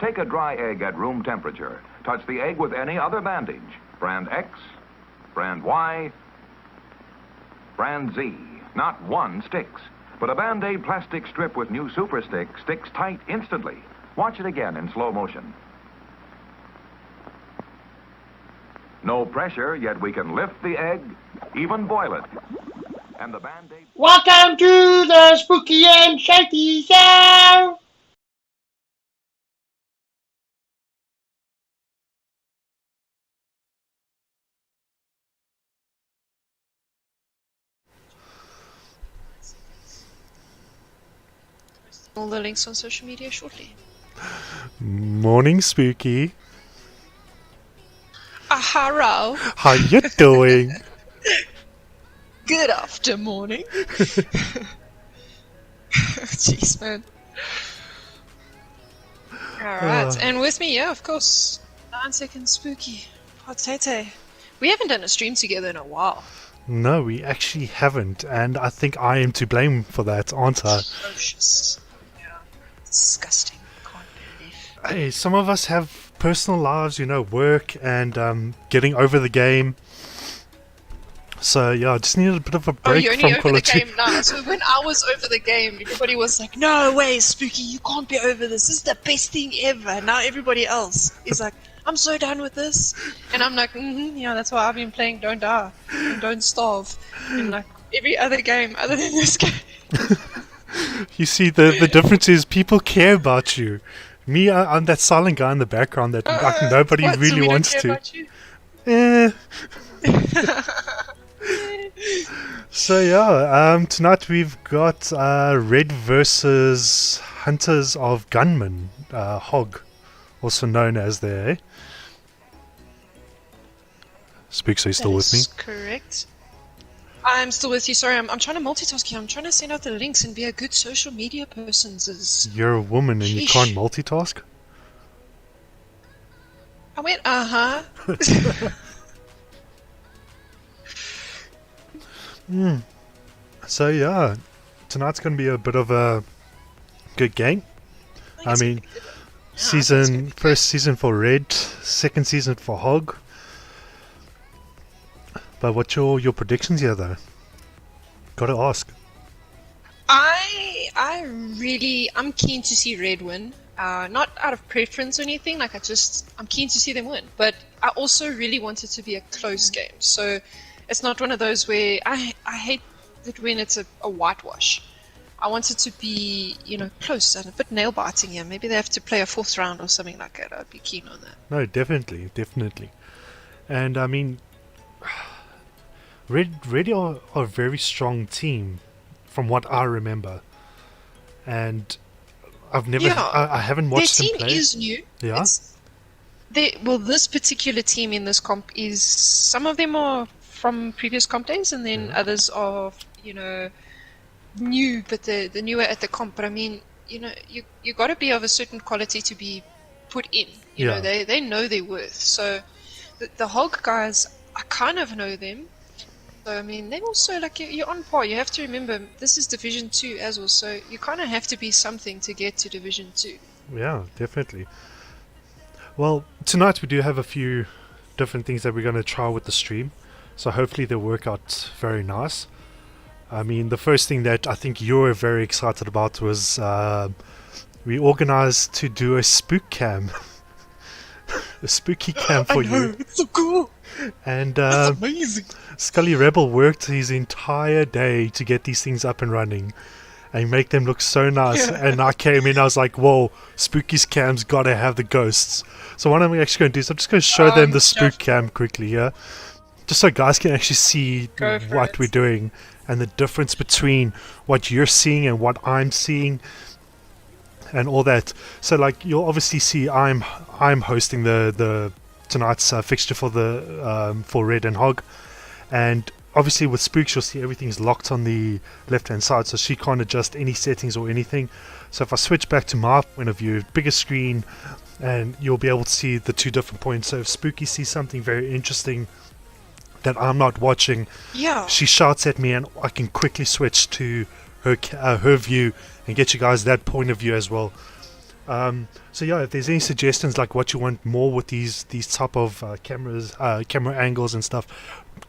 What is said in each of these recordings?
Take a dry egg at room temperature. Touch the egg with any other bandage. Brand X, brand Y, brand Z. Not one sticks. But a Band-Aid plastic strip with new Super Stick sticks tight instantly. Watch it again in slow motion. No pressure, yet we can lift the egg, even boil it. And the Band-Aid... Welcome to the Spooky and Shaky Show! All the links on social media shortly. Morning, Spooky. Hello. How you doing? Good after morning. Jeez, man. Alright, and with me, yeah, of course, 9 Second Spooky. Potete. We haven't done a stream together in a while. No, we actually haven't, and I think I am to blame for that, aren't I? Atrocious. Yeah. Disgusting. Can't believe. Hey, some of us have personal lives, you know, work and getting over the game. So yeah, I just needed a bit of a break you're from only over Call the of Duty. game now. So when I was over the game, everybody was like, "No way, Spooky, you can't be over this. This is the best thing ever." Now everybody else is like, "I'm so done with this," and I'm like, "Yeah, that's why I've been playing Don't Die and Don't Starve, and like every other game other than this game." You see, the difference is people care about you. Me, I'm that silent guy in the background that like nobody What, so really we wants don't care to. about you? Eh. So yeah, tonight we've got Red versus Hunters of Gunmen, Hog, also known as the. Spooks, are you still with me? That is correct. I'm still with you. Sorry, I'm trying to multitask here. I'm trying to send out the links and be a good social media person. You're a woman and you Sheesh. can't multitask? I went, uh-huh. So yeah, tonight's going to be a bit of a good game. I mean, first season for Red, second season for Hog. But what's your predictions here though? Gotta ask. I'm keen to see Red win. Not out of preference or anything, I'm keen to see them win. But I also really want it to be a close game. So it's not one of those where I hate it when it's a whitewash. I want it to be, close and a bit nail biting here. Maybe they have to play a 4th round or something like that. I'd be keen on that. No, definitely. And I mean, Red are a very strong team, from what I remember. And I've never, I haven't watched them play. Their team is new. Yeah. This particular team in this comp is, some of them are from previous comp days, and then others are, new, but the newer at the comp. But I mean, you got to be of a certain quality to be put in. You know, they know their worth. So the Hog guys, I kind of know them. So I mean, they also, like, you're on par. You have to remember this is Division 2 as well. So you kind of have to be something to get to Division 2. Yeah, definitely. Well, tonight we do have a few different things that we're going to try with the stream. So hopefully they'll work out very nice. I mean, the first thing that I think you were very excited about was we organized to do a spook cam. A spooky cam for you. It's so cool. And That's amazing. Scully Rebel worked his entire day to get these things up and running and make them look so nice. Yeah. And I came in, I was like, whoa, Spooky's cam's gotta have the ghosts. So what I'm actually going to do is I'm just going to show them the spook cam quickly here. Just so guys can actually see what we're doing and the difference between what you're seeing and what I'm seeing and all that. So like you'll obviously see I'm hosting the tonight's fixture for the for Red and Hog, and obviously with Spooks you'll see everything's locked on the left hand side, so she can't adjust any settings or anything. So if I switch back to my point of view, bigger screen, and you'll be able to see the two different points. So if Spooky sees something very interesting that I'm not watching, she shouts at me and I can quickly switch to her view and get you guys that point of view as well. So yeah, if there's any suggestions like what you want more with these type of cameras, camera angles and stuff,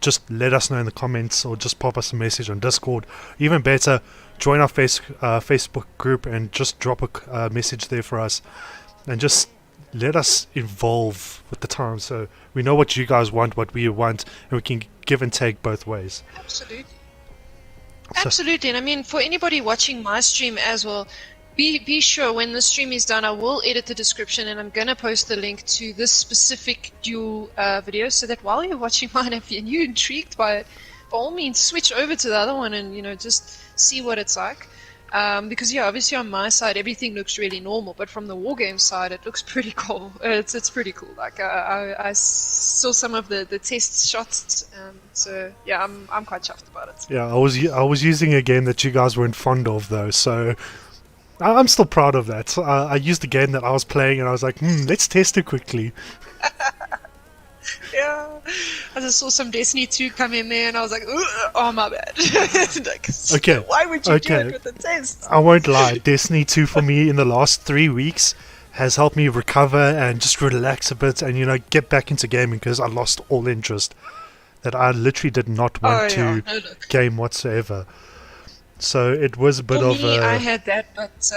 just let us know in the comments or just pop us a message on Discord. Even better, join our Facebook group and just drop a message there for us, and just let us evolve with the time so we know what you guys want, what we want, and we can give and take both ways. Absolutely. So- Absolutely. And I mean, for anybody watching my stream as well, be sure when the stream is done, I will edit the description and I'm going to post the link to this specific Duel video so that while you're watching mine, if you're intrigued by it, by all means, switch over to the other one and, just see what it's like. Because, yeah, obviously on my side, everything looks really normal, but from the WarGames side, it looks pretty cool. It's pretty cool. Like, I saw some of the test shots, so, yeah, I'm quite chuffed about it. Yeah, I was using a game that you guys weren't fond of, though, so I'm still proud of that. I used a game that I was playing, and I was like, let's test it quickly. Yeah, I just saw some Destiny 2 come in there, and I was like, oh, my bad. Like, Okay. Why would you do it with the test? I won't lie, Destiny 2 for me in the last 3 weeks has helped me recover and just relax a bit and, get back into gaming because I lost all interest. That I literally did not want to game whatsoever. So it was a bit for of me, a... I had that, but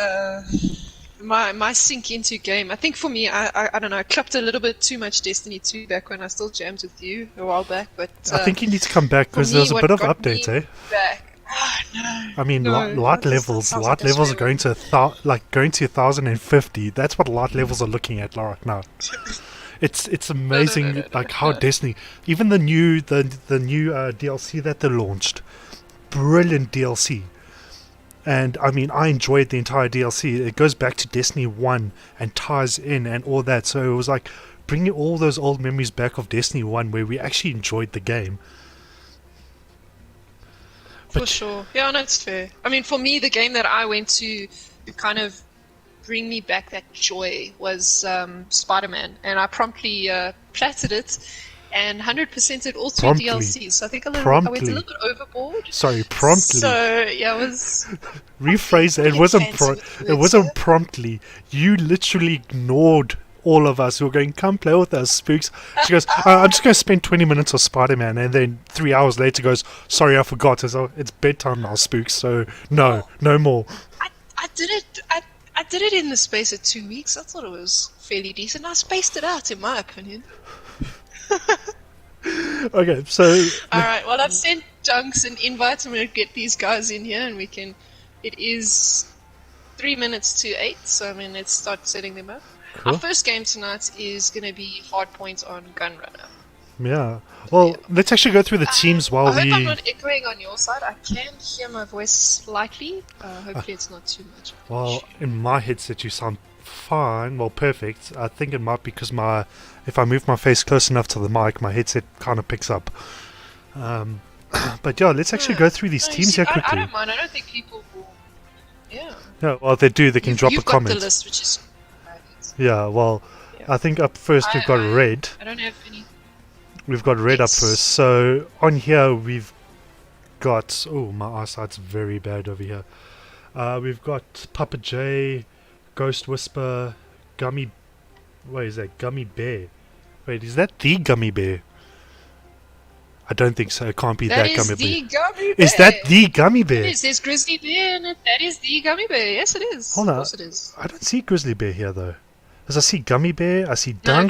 my sink into game. I think for me, I don't know. I clapped a little bit too much Destiny 2 back when I still jammed with you a while back. But I think you need to come back because there was a bit of update, eh? Back. Oh, no. I mean, light levels are going to 1050. That's what light levels are looking at right now. It's amazing, how Destiny, even the new DLC that they launched, brilliant DLC. And I mean, I enjoyed the entire DLC. It goes back to Destiny 1 and ties in and all that. So it was like bringing all those old memories back of Destiny 1 where we actually enjoyed the game. For sure. Yeah, no, it's fair. I mean, for me, the game that I went to kind of bring me back that joy was Spider-Man. And I promptly platted it and 100%ed all three DLCs. So I think I went a little bit overboard. Sorry, promptly. So yeah, it was. Rephrase that. It wasn't promptly. You literally ignored all of us who were going, come play with us, Spooks. She goes, I'm just going to spend 20 minutes on Spider-Man, and then 3 hours later goes, sorry, I forgot. It's bedtime now, Spooks. So no more. I did it. I did it in the space of 2 weeks. I thought it was fairly decent. I spaced it out, in my opinion. Okay, so alright, well, I've sent Junks an invite. I'm going to get these guys in here and we can. It is 3 minutes to 8, so I mean, let's start setting them up. Cool. Our first game tonight is going to be Hardpoint on Gunrunner. Yeah, well, let's actually go through the teams while I hope I'm not echoing on your side. I can hear my voice slightly. Hopefully it's not too much. Well, in my headset you sound fine, well, perfect. I think it might be because if I move my face close enough to the mic, my headset kind of picks up. But yeah, let's actually go through these teams here quickly. I don't mind. I don't think people will. Yeah. Yeah, well, they do. They can drop a comment. You've got the list, which is private. Yeah, well, yeah. I think up first we've got red. I don't have any. We've got red up first. So on here we've got... Oh, my eyesight's very bad over here. We've got Papa J, Ghost Whisper, Gummy... What is that? Gummy Bear. Wait, is that the Gummy Bear? I don't think so. It can't be that Gummy Bear. Gummy Bear. Is that the Gummy Bear? It is. There's Grizzly Bear in it. That is the Gummy Bear. Yes, it is. Hold on. Of course it is. I don't see Grizzly Bear here, though. As I see Gummy Bear, I see Dunks. No,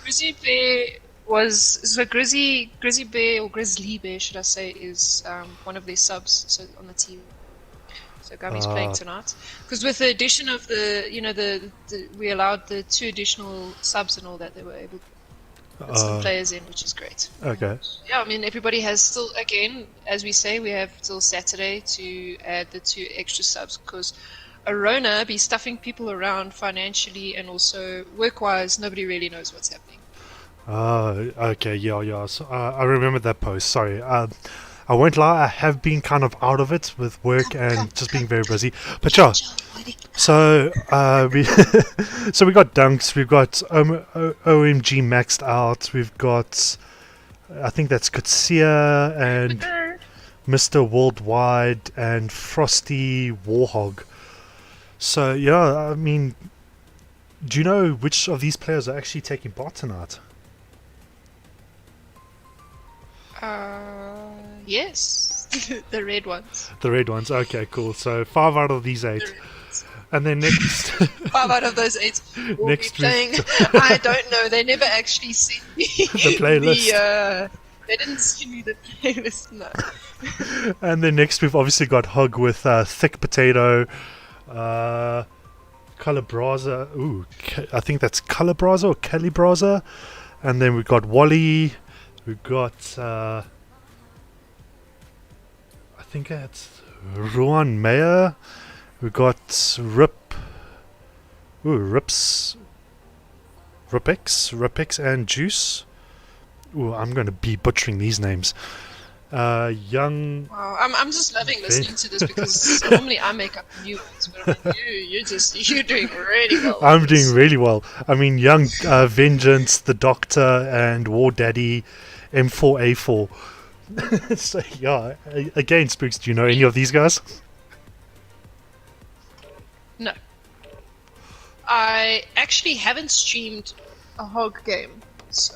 Grizzly Bear was... So Grizzly Bear, or Grizzly Bear, should I say, is one of their subs on the team. So Gummy's playing tonight. Because with the addition of we allowed the 2 additional subs and all that, they were able to put some players in, which is great. Okay. Yeah, I mean, everybody has still, again, as we say, we have till Saturday to add the 2 extra subs because Arona be stuffing people around financially and also work-wise. Nobody really knows what's happening. Okay, yeah. So, I remember that post. Sorry. I won't lie, I have been kind of out of it with work and just being very busy. But yeah, so we got Dunks, we've got OMG maxed out, we've got, I think that's Kutsia and Mr. Worldwide and Frosty Warhog. So yeah, I mean, Do you know which of these players are actually taking part tonight? Yes, the red ones. The red ones. Okay, cool. So 5 out of these 8. The red ones. And then next 5 out of those 8 will Next be playing. week. I don't know. They never actually sent me The playlist. They didn't send me the playlist. No. And then next we've obviously got Hug with Thick Potato, Calabraza. Ooh, I think that's Calabraza or Calibraza. And then we've got Wally. We've got I think that's Ruan Mayer. We've got Ripex and Juice. Ooh, I'm going to be butchering these names. Young. Wow, I'm just loving listening to this because normally I make up new ones, but I mean, you're doing really well. I'm doing really well. I mean, Young Vengeance, The Doctor, and War Daddy, M4A4. So yeah, again, Spooks, do you know any of these guys? No. I actually haven't streamed a hog game, so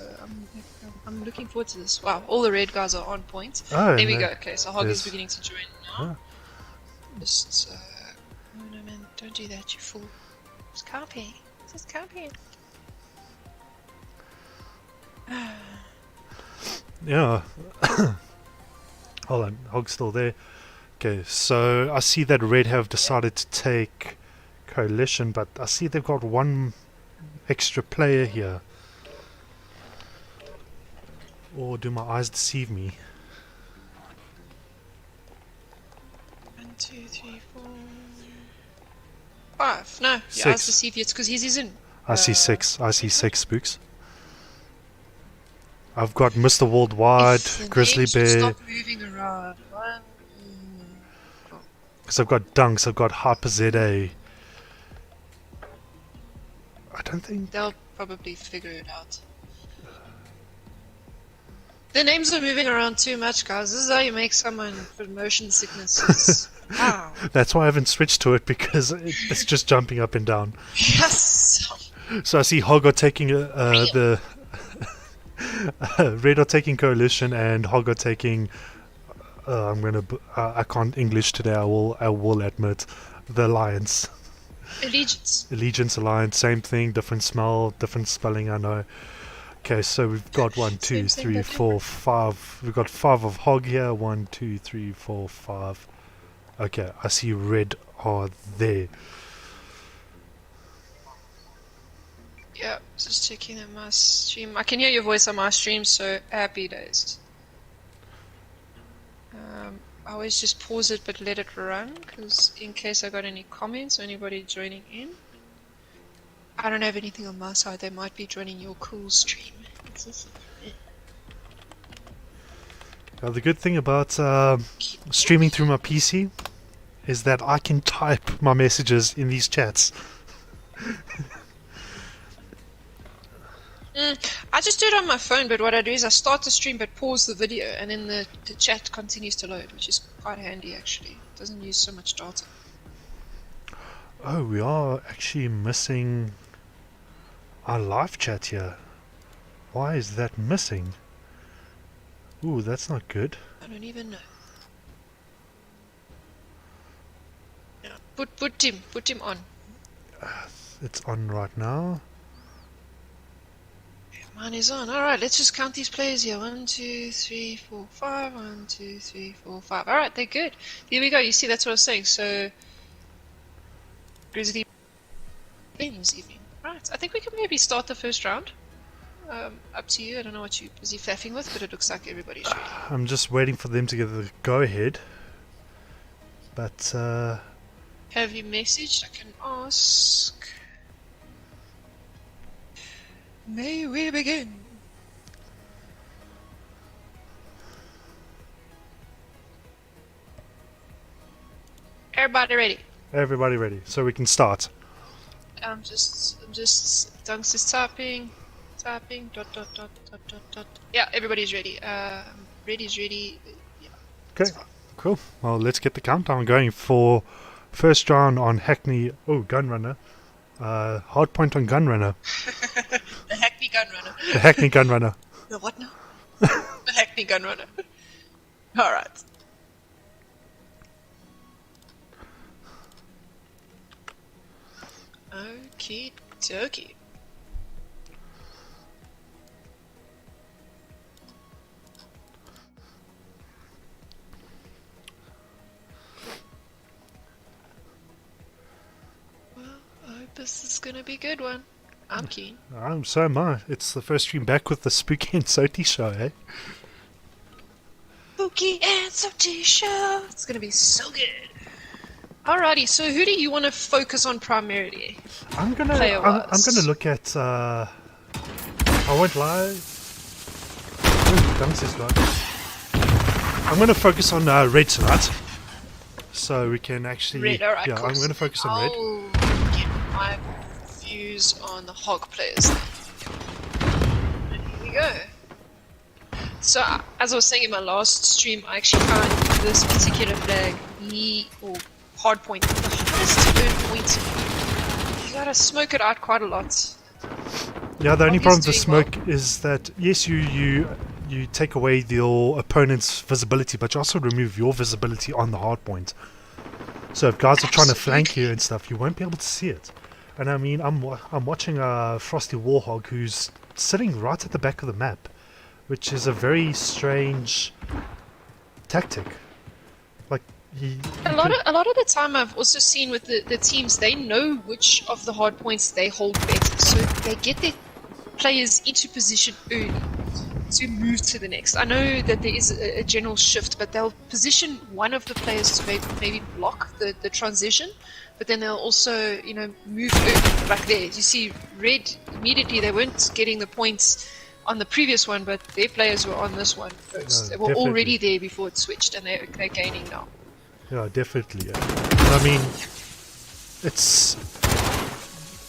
I'm looking forward to this. Wow, all the red guys are on point. Oh, there we no. go. Okay, so hog Yes. is beginning to join now. Just, oh no man, don't do that, you fool. It's Carpe. This is Carpe. Yeah. Hold on, Hog's still there. Okay, so I see that Red have decided to take Coalition, but I see they've got one extra player here. Or do my eyes deceive me? 1, 2, 3, 4, 5. No, your Six. eyes deceive you. It's because he's in. I see 6. I see 6 Spooks. I've got Mr. Worldwide, If the Grizzly names should Bear. Stop moving around. 1. Because I've got Dunks, I've got Hyper ZA. I don't think. They'll probably figure it out. The names are moving around too much, guys. This is how you make someone for motion sicknesses. Wow. That's why I haven't switched to it, because it's just jumping up and down. Yes. So I see Hog are taking the Red are taking Coalition, and Hog are taking. I can't English today. I will admit, the Alliance. Allegiance Alliance, same thing, different smell, different spelling. I know. Okay, so we've got 1, 2, Same 3, but 4, 5. We've got 5 of Hog here. 1, 2, 3, 4, 5. Okay, I see Red are there. Yeah, just checking that my stream. I can hear your voice on my stream, so happy days. I always just pause it but let it run, because in case I got any comments or anybody joining in. I don't have anything on my side. They might be joining your cool stream. Now, the good thing about streaming through my PC is that I can type my messages in these chats. I just do it on my phone, but what I do is I start the stream but pause the video, and then the chat continues to load, which is quite handy actually. It doesn't use so much data. Oh, we are actually missing our live chat here. Why is that missing? Ooh, that's not good. I don't even know. Yeah. Put him on. It's on right now. Mine is on. Alright, let's just count these players here. 1, 2, 3, 4, 5. 1, 2, 3, 4, 5. Alright, they're good. Here we go. You see, that's what I was saying. So, Grizzly wins evening. Right, I think we can maybe start the first round. Up to you. I don't know what you're busy faffing with, but it looks like everybody's ready. I'm just waiting for them to get the go-ahead. But, Have you messaged? I can ask. May we begin? Everybody ready? everybody ready, so we can start. I'm just, Dunks is typing, dot. Yeah, everybody's ready. Ready's ready. Yeah. Okay, cool. Well, let's get the countdown going for first round on Hackney. Oh, Gunrunner. Hard point on Gunrunner. The Hackney Gunrunner. The Hackney Gunrunner. The what now? The Hackney Gunrunner. Alright. Okie dokie. Well, I hope this is gonna be a good one. I'm keen. So am I. It's the first stream back with the Spooky and Soti show, eh? Spooky and Soti show. It's gonna be so good. Alrighty, so who do you want to focus on primarily? I'm gonna look at I won't lie. Ooh, Dunks is gone. I'm gonna focus on red tonight. So we can actually Red, alright, yeah, cool. I'm gonna focus on red. I'll get my views on the hog players then. And here we go. So, as I was saying in my last stream, I actually found this particular flag, or hard point, the hardest to earn points. You gotta smoke it out quite a lot. Yeah, the only problem with the Obviously, smoke is that yes, you take away your opponent's visibility, but you also remove your visibility on the hard point. So if guys are trying to flank you and stuff, you won't be able to see it. And I mean, I'm watching a Frosty Warhog who's sitting right at the back of the map, which is a very strange tactic. Like A lot of the time I've also seen with the teams, they know which of the hard points they hold better, so they get their players into position early to move to the next. I know that there is a general shift, but they'll position one of the players to maybe block the transition, but then they'll also, you know, move early. Like there, you see red, immediately they weren't getting the points on the previous one, but their players were on this one first. They were definitely already there before it switched, and they're gaining now. Yeah, definitely. Yeah. I mean, it's,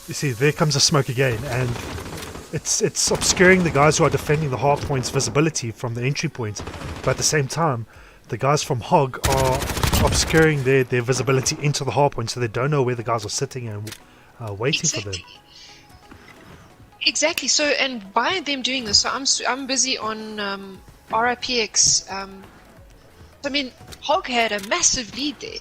you see, there comes a smoke again, and it's obscuring the guys who are defending the hard point's visibility from the entry point, but at the same time, the guys from Hog are obscuring their visibility into the hard point, so they don't know where the guys are sitting and waiting for them. Exactly. So, and by them doing this, so I'm busy on RIPX. I mean, Hog had a massive lead there.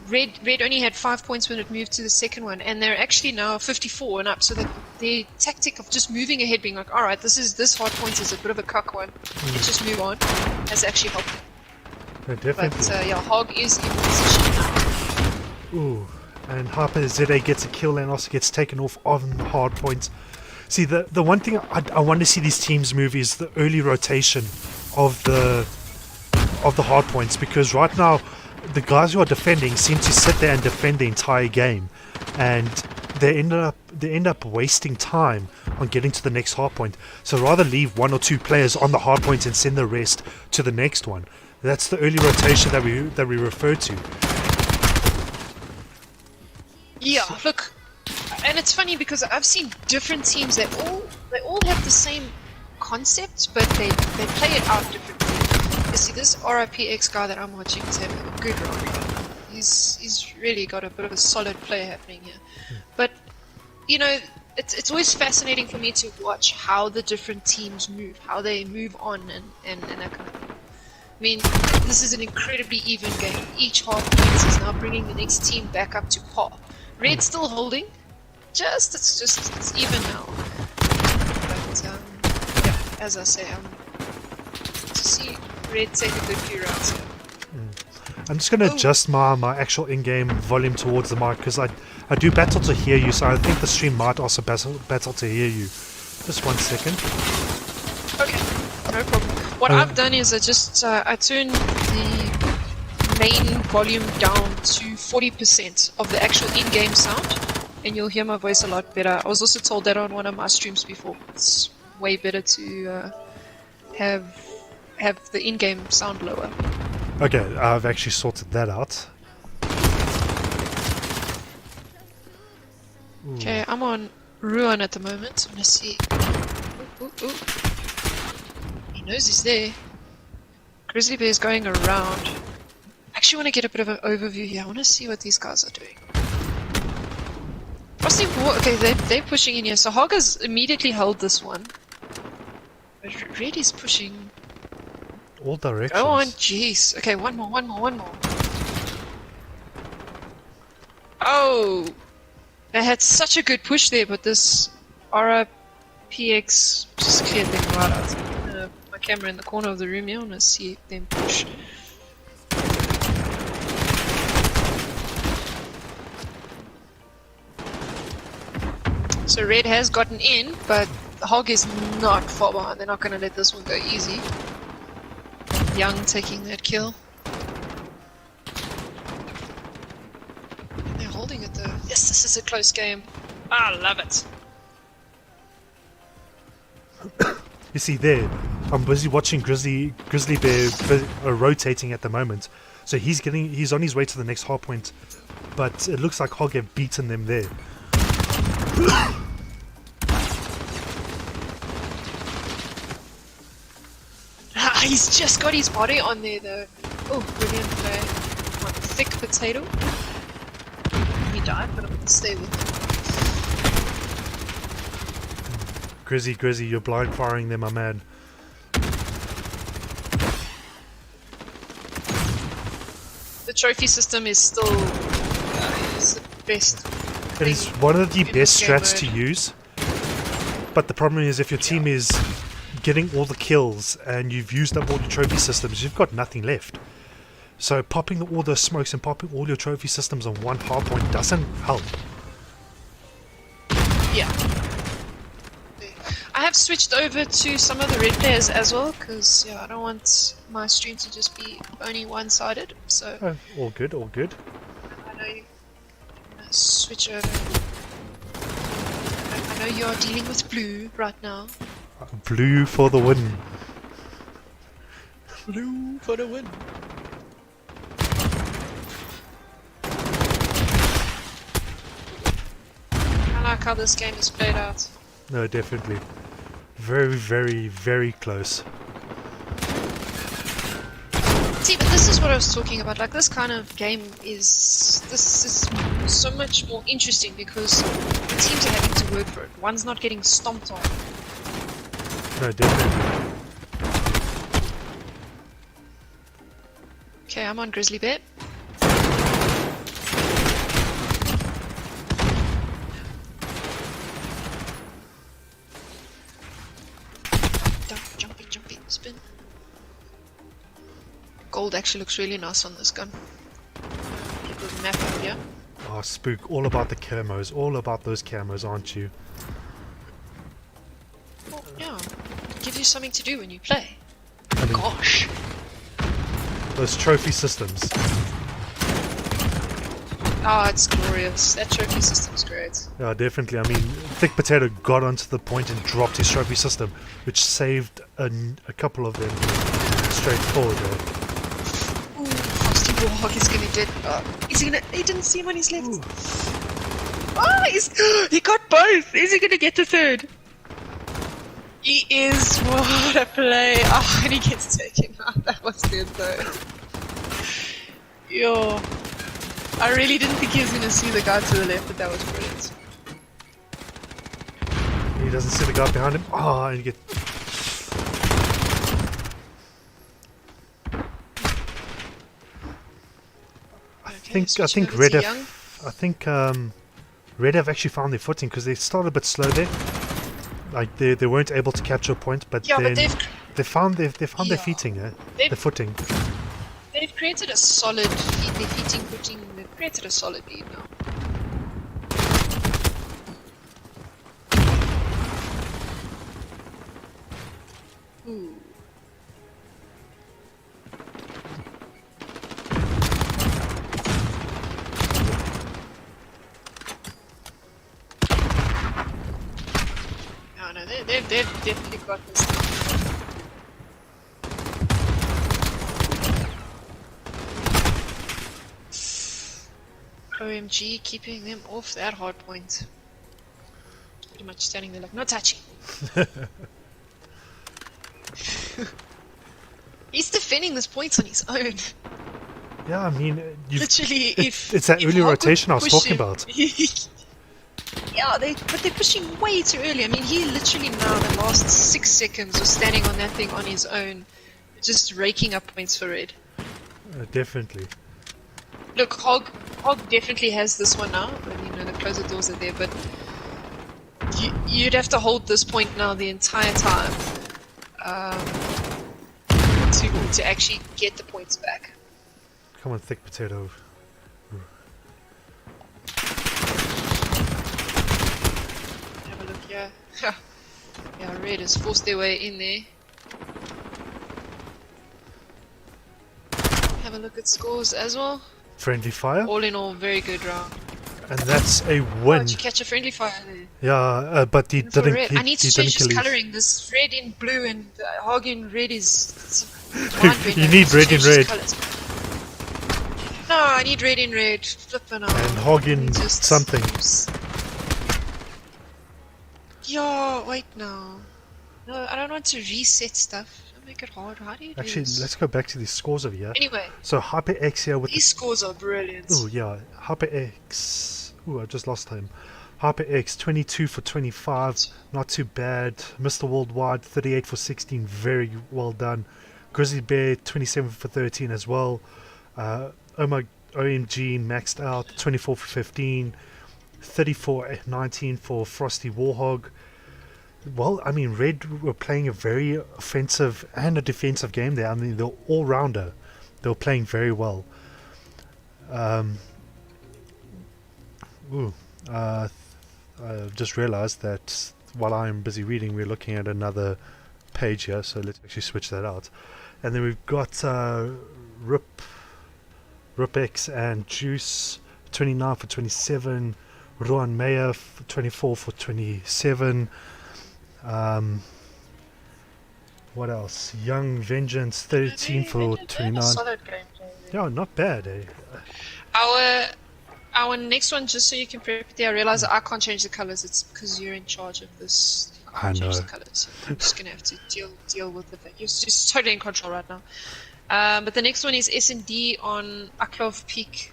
Red only had 5 points when it moved to the second one, and they're actually now 54 and up. So that the tactic of just moving ahead, being like, all right, this hard point is a bit of a cuck one. Let's just move on, has actually helped them. Yeah, definitely. But yeah, Hog is in position now. Ooh, and Harper ZA gets a kill and also gets taken off on the hard point. See, the one thing I want to see these teams move is the early rotation of the hard points, because right now the guys who are defending seem to sit there and defend the entire game, and they end up wasting time on getting to the next hard point. So rather leave one or two players on the hard point and send the rest to the next one. That's the early rotation that we refer to. Yeah, look, and it's funny because I've seen different teams that they all have the same concept, but they play it out differently. You see, this RIPX guy that I'm watching is having a good run. He's really got a bit of a solid play happening here. But you know, it's always fascinating for me to watch how the different teams move, how they move on, and that kind of thing. I mean, this is an incredibly even game. Each half point is now bringing the next team back up to par. Red's still holding, it's even now. But yeah, as I say, to see Red take a good few rounds here. I'm just going to adjust my actual in-game volume towards the mic, because I do battle to hear you, so I think the stream might also battle to hear you. Just 1 second. Okay, no problem. What I've done is I turned the main volume down to 40% of the actual in-game sound, and you'll hear my voice a lot better. I was also told that on one of my streams before. It's way better to have the in-game sound lower. Okay, I've actually sorted that out. Okay, I'm on Ruin at the moment. I'm gonna see. Ooh. He knows he's there. Grizzly Bear's going around. I actually want to get a bit of an overview here. I want to see what these guys are doing. Frosty War. Okay, they're pushing in here. So Hogger's immediately held this one. But Red is pushing. All directions. Go on, jeez. Okay, one more. Oh! They had such a good push there, but this RPX just cleared them right out. I'm gonna put my camera in the corner of the room here. I wanna see them push. So Red has gotten in, but the Hog is not far behind. They're not gonna let this one go easy. Young taking that kill. They're holding it though. Yes, this is a close game. I love it. You see there, I'm busy watching Grizzly Bear rotating at the moment. So he's on his way to the next hard point, but it looks like Hog have beaten them there. He's just got his body on there though. Oh, brilliant play. One thick potato. He died, but I'm gonna stay with him. Grizzy, you're blind firing them, my man. The trophy system is still is the best. It is one of the best game strats to mode. use. But the problem is if your team is getting all the kills and you've used up all your trophy systems, you've got nothing left. So popping all the smokes and popping all your trophy systems on one hard point doesn't help. Yeah. I have switched over to some of the red players as well, because I don't want my stream to just be only one-sided. So Oh, all good, all good. I know you're gonna switch over. I know you are dealing with blue right now. Blue for the win. Blue for the win. I like how this game is played out. No, definitely. Very, very, very close. See, but this is what I was talking about. Like, this kind of game is so much more interesting because the teams are having to work for it. One's not getting stomped on. No, definitely. Okay, I'm on Grizzly Bear. Jumpy, spin. Gold actually looks really nice on this gun. Get the map up here. Oh, Spook, all about the camos, all about those camos, aren't you? Well, yeah, gives you something to do when you play. I mean, Gosh. those trophy systems. Oh, it's glorious. That trophy system's great. Yeah, definitely. I mean, Thick Potato got onto the point and dropped his trophy system, which saved a couple of them straight forward there. Ooh, Frosty Warhawk is gonna get. Is he gonna? He didn't see him on his left. Oh, he got both. Is he gonna get the third? He is. What a play! Oh, and he gets taken out. That was good though. Yo, I really didn't think he was gonna see the guy to the left, but that was brilliant. He doesn't see the guy behind him. Oh, and you get. I think Red have actually found their footing because they started a bit slow there. Like they weren't able to capture a point, but Yeah, then but they found their footing, They've- the footing. They've created a solid lead. They're footing. They've created a solid lead now. Ooh. No, they've definitely got this. OMG, keeping them off that hard point. Pretty much standing there like, no touching. He's defending this point on his own. Yeah, I mean, Literally, if it's that if early Hawk would rotation I was push talking him- about. Yeah, but they're pushing way too early. I mean, he literally now the last 6 seconds was standing on that thing on his own, just raking up points for red. Definitely. Look, Hog definitely has this one now. I mean, the closer doors are there, but you'd have to hold this point now the entire time to actually get the points back. Come on, thick potato. Have a look here. Yeah, red has forced their way in there. Have a look at scores as well. Friendly fire. All in all, very good round. And that's a Oh, win. did you catch a friendly fire there? Yeah, but he For didn't. red. He, I need he to didn't change kill this his. colouring. This red in blue and hog in red is blind red. You I need to red in change these red. colours. No, I need red in red. Flippin' out. And hog in Just- something. Yo, wait now. No, I don't want to reset stuff. Don't make it hard. How do you do Actually, this? let's go back to these scores over here. Anyway, So HyperX here with these scores are brilliant. Oh yeah, HyperX. Ooh, I just lost him. HyperX 22 for 25, not too bad. Mr. Worldwide 38 for 16, very well done. Grizzly Bear 27 for 13 as well. OMG maxed out 24 for 15, 34 19 for Frosty Warhog. Well, I mean, Red were playing a very offensive and a defensive game there. I mean, they're all rounder. They were playing very well. I just realized that while I'm busy reading, we're looking at another page here, so let's actually switch that out. And then we've got Ripx and Juice 29 for 27, Ruan Mayer 24 for 27. What else? Young Vengeance 13 for 29. Solid gameplay. Yeah, not bad, eh? Our next one, just so you can prep it there, I realize that I can't change the colors. It's because you're in charge of this. You can't I change know. the colors. I'm just gonna have to deal with the thing. You're just totally in control right now. But the next one is S&D on Aklov Peak.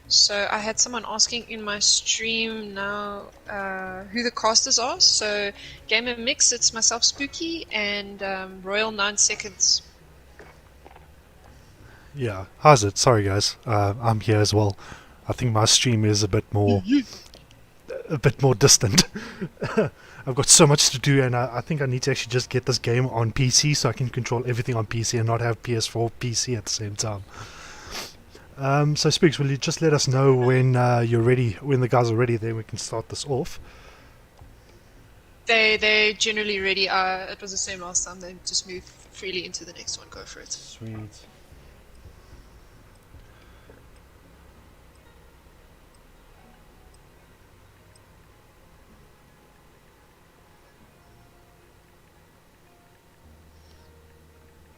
So I had someone asking in my stream now who the casters are. So Gamer Mix, it's myself, Spooky, and Royal 9 Seconds. Yeah, how's it? Sorry guys, I'm here as well. I think my stream is a bit more distant. I've got so much to do, and I think I need to actually just get this game on PC so I can control everything on PC and not have PS4 PC at the same time. So Spooks, will you just let us know when you're ready, when the guys are ready, then we can start this off. They're generally ready. It was the same last time. They just move freely into the next one. Go for it. Sweet.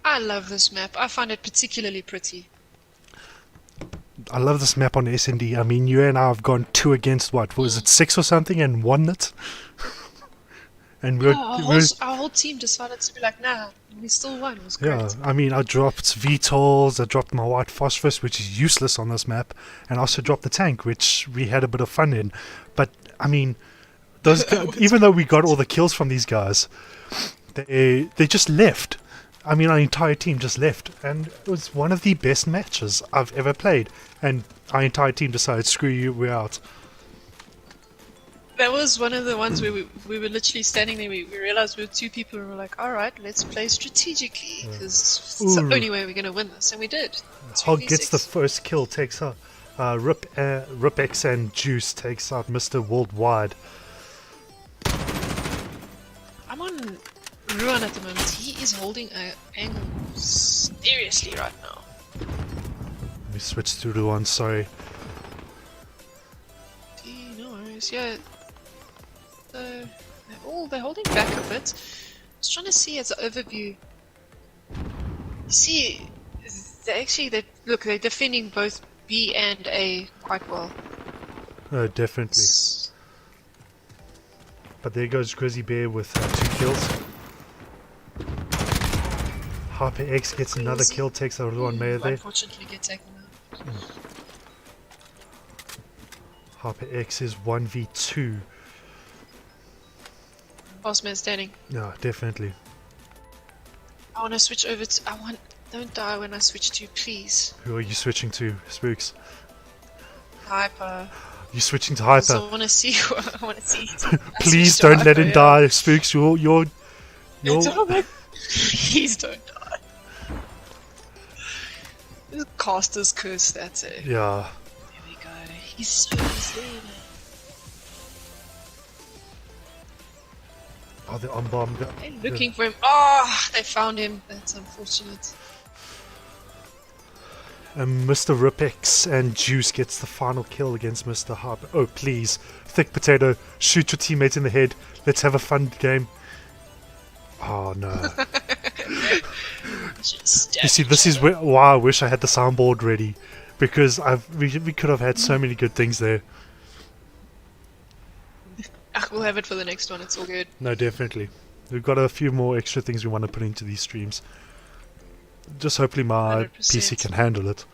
I love this map. I find it particularly pretty. I love this map on S&D. I mean, you and I have gone 2 against what was it, 6 or something, and won it. And Our whole team decided to be like, nah, we still won. It was great. yeah. I mean, I dropped VTOLs, I dropped my white phosphorus, which is useless on this map, and I also dropped the tank, which we had a bit of fun in. But I mean, those guys, even though we got all the kills from these guys, they just left. I mean, our entire team just left, and it was one of the best matches I've ever played. And our entire team decided, screw you, we're out. That was one of the ones where we were literally standing there. We realized we were 2 people, and we were like, all right, let's play strategically, because it's the Ooh. only way we're going to win this. And we did. Hog gets the 2v6. first kill, takes out Ripx and Juice takes out Mr. Worldwide. I'm on Ruan at the moment. He is holding an angle seriously right now. Let me switch to the one, sorry. No worries, yeah. They're holding back a bit. I was trying to see as an overview. You see, they're defending both B and A quite well. Definitely. But there goes Grizzly Bear with 2 kills. HyperX gets another kill, takes out one Mayor there. Unfortunately, get taken out. HyperX is 1v2. Last man standing. Yeah, definitely. I want to switch over to. Don't die when I switch to, please. Who are you switching to, Spooks? Hyper. You switching to I Hyper? want to see. I want to see. Please don't let him die, Spooks. You're. Please don't die. This caster's curse, that's it. Yeah. There we go. He's so easy. Oh, they're unbombed. They're looking for him. Oh, they found him. That's unfortunate. And Mr. Ripex and Juice gets the final kill against Mr. Harper. Oh, please. Thick Potato, shoot your teammates in the head. Let's have a fun game. Oh, no. You see, this is why I wish I had the soundboard ready. Because we could have had so many good things there. We'll have it for the next one, it's all good. No, definitely. We've got a few more extra things we want to put into these streams. Just hopefully my 100%. PC can handle it.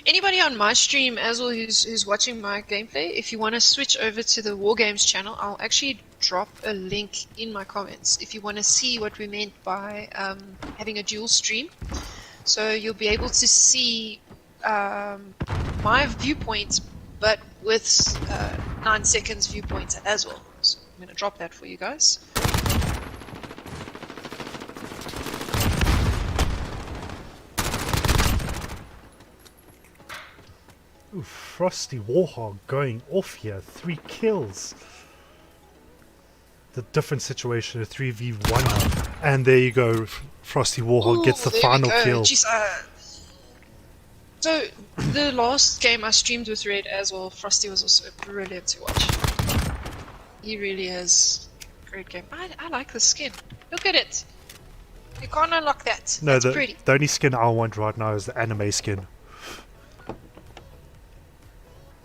Anybody on my stream as well who's watching my gameplay, if you want to switch over to the WarGames channel, I'll actually drop a link in my comments if you want to see what we meant by having a dual stream. So you'll be able to see my viewpoint, but with 9 seconds viewpoint as well. So I'm going to drop that for you guys. Ooh, Frosty Warhog going off here. 3 kills. The different situation, a 3v1. And there you go. Frosty Warhog gets the there final we go. kill. Jeez, so, the last game I streamed with Red as well, Frosty was also brilliant to watch. He really is a great game. I like the skin. Look at it. You can't unlock that. No, That's pretty. the only skin I want right now is the anime skin.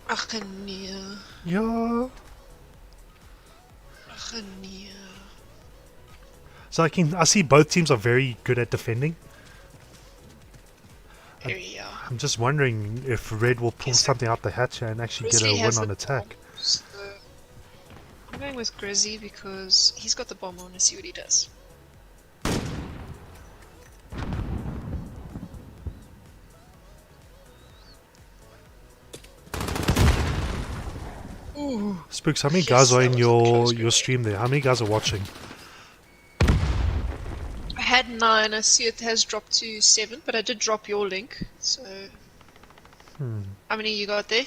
Achenia. Yeah. Achenia. So I see both teams are very good at defending. There we are. I'm just wondering if Red will pull something out the hatch and actually get a Grizzly win has on the attack. bomb, so I'm going with Grizzy because he's got the bomb. I want to see what he does. Ooh. Spooks, how many Yes, guys are that in was a close your game. stream there? How many guys are watching? I had 9. I see it has dropped to 7, but I did drop your link. So, how many you got there?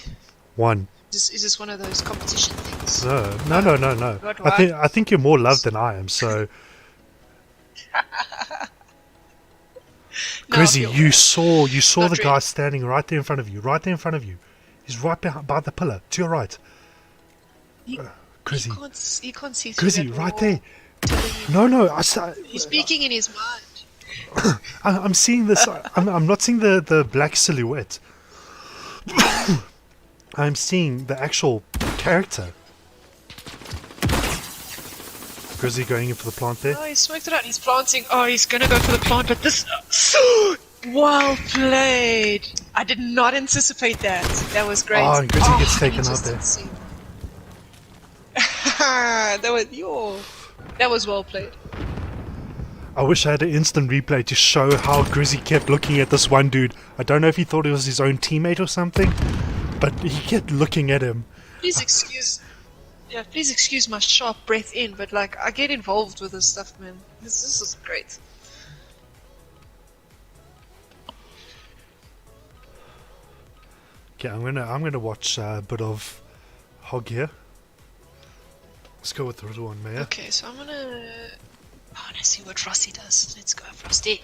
1. Is this one of those competition things? No. Got I think you're more loved than I am. So, No, I Grizzy, feel you bad. saw Not the guy really. standing right there in front of you. Right there in front of you. He's right behind by the pillar to your right. Grizzy, He can't see through Grizzy, that right wall. there. Telling you. No. He's speaking in his mind. I'm seeing this. I'm not seeing the black silhouette. I'm seeing the actual character. Grizzy going in for the plant there. Oh, he smoked it out. He's planting. Oh, he's gonna go for the plant, but this. Well played. I did not anticipate that. That was great. Oh, and Grizzy gets he taken out just there. didn't see. That was well played. I wish I had an instant replay to show how Grizzy kept looking at this one dude. I don't know if he thought it was his own teammate or something, but he kept looking at him. Please excuse my sharp breath in, but like I get involved with this stuff, man. This is great. Okay, I'm gonna watch a bit of Hog here. Let's go with the little one, Maya. Okay, so I wanna see what Frosty does. Let's go, Frosty.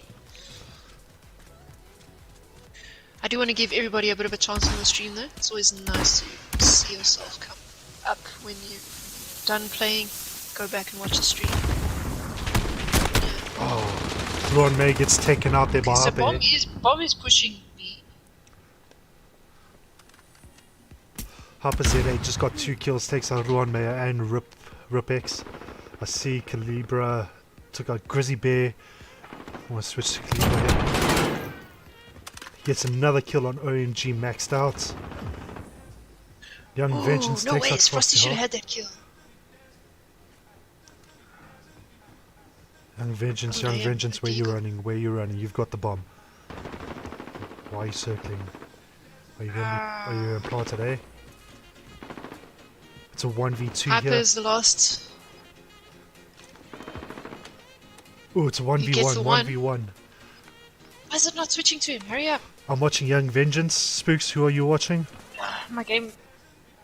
I do want to give everybody a bit of a chance on the stream though. It's always nice to see yourself come up when you're done playing. Go back and watch the stream. Oh, Ron May gets taken out there by So Harper. Bomb is pushing me. Harper ZA just got 2 kills, takes out Ruan Mayer and Ripex. I see Calibra took out Grizzy Bear. I want to switch to Calibra here. Gets another kill on OMG maxed out. Young Vengeance no takes way, out Frosty should have Frosty. had that kill. Young Vengeance, Young Vengeance, where you running? Where you running? You've got the bomb. Why are you circling? Are you gonna plant it, eh? It's a 1v2 Hyper here. is the last. Oh, it's a 1v1, 1v1. Why is it not switching to him? Hurry up. I'm watching Young Vengeance. Spooks, who are you watching? My game.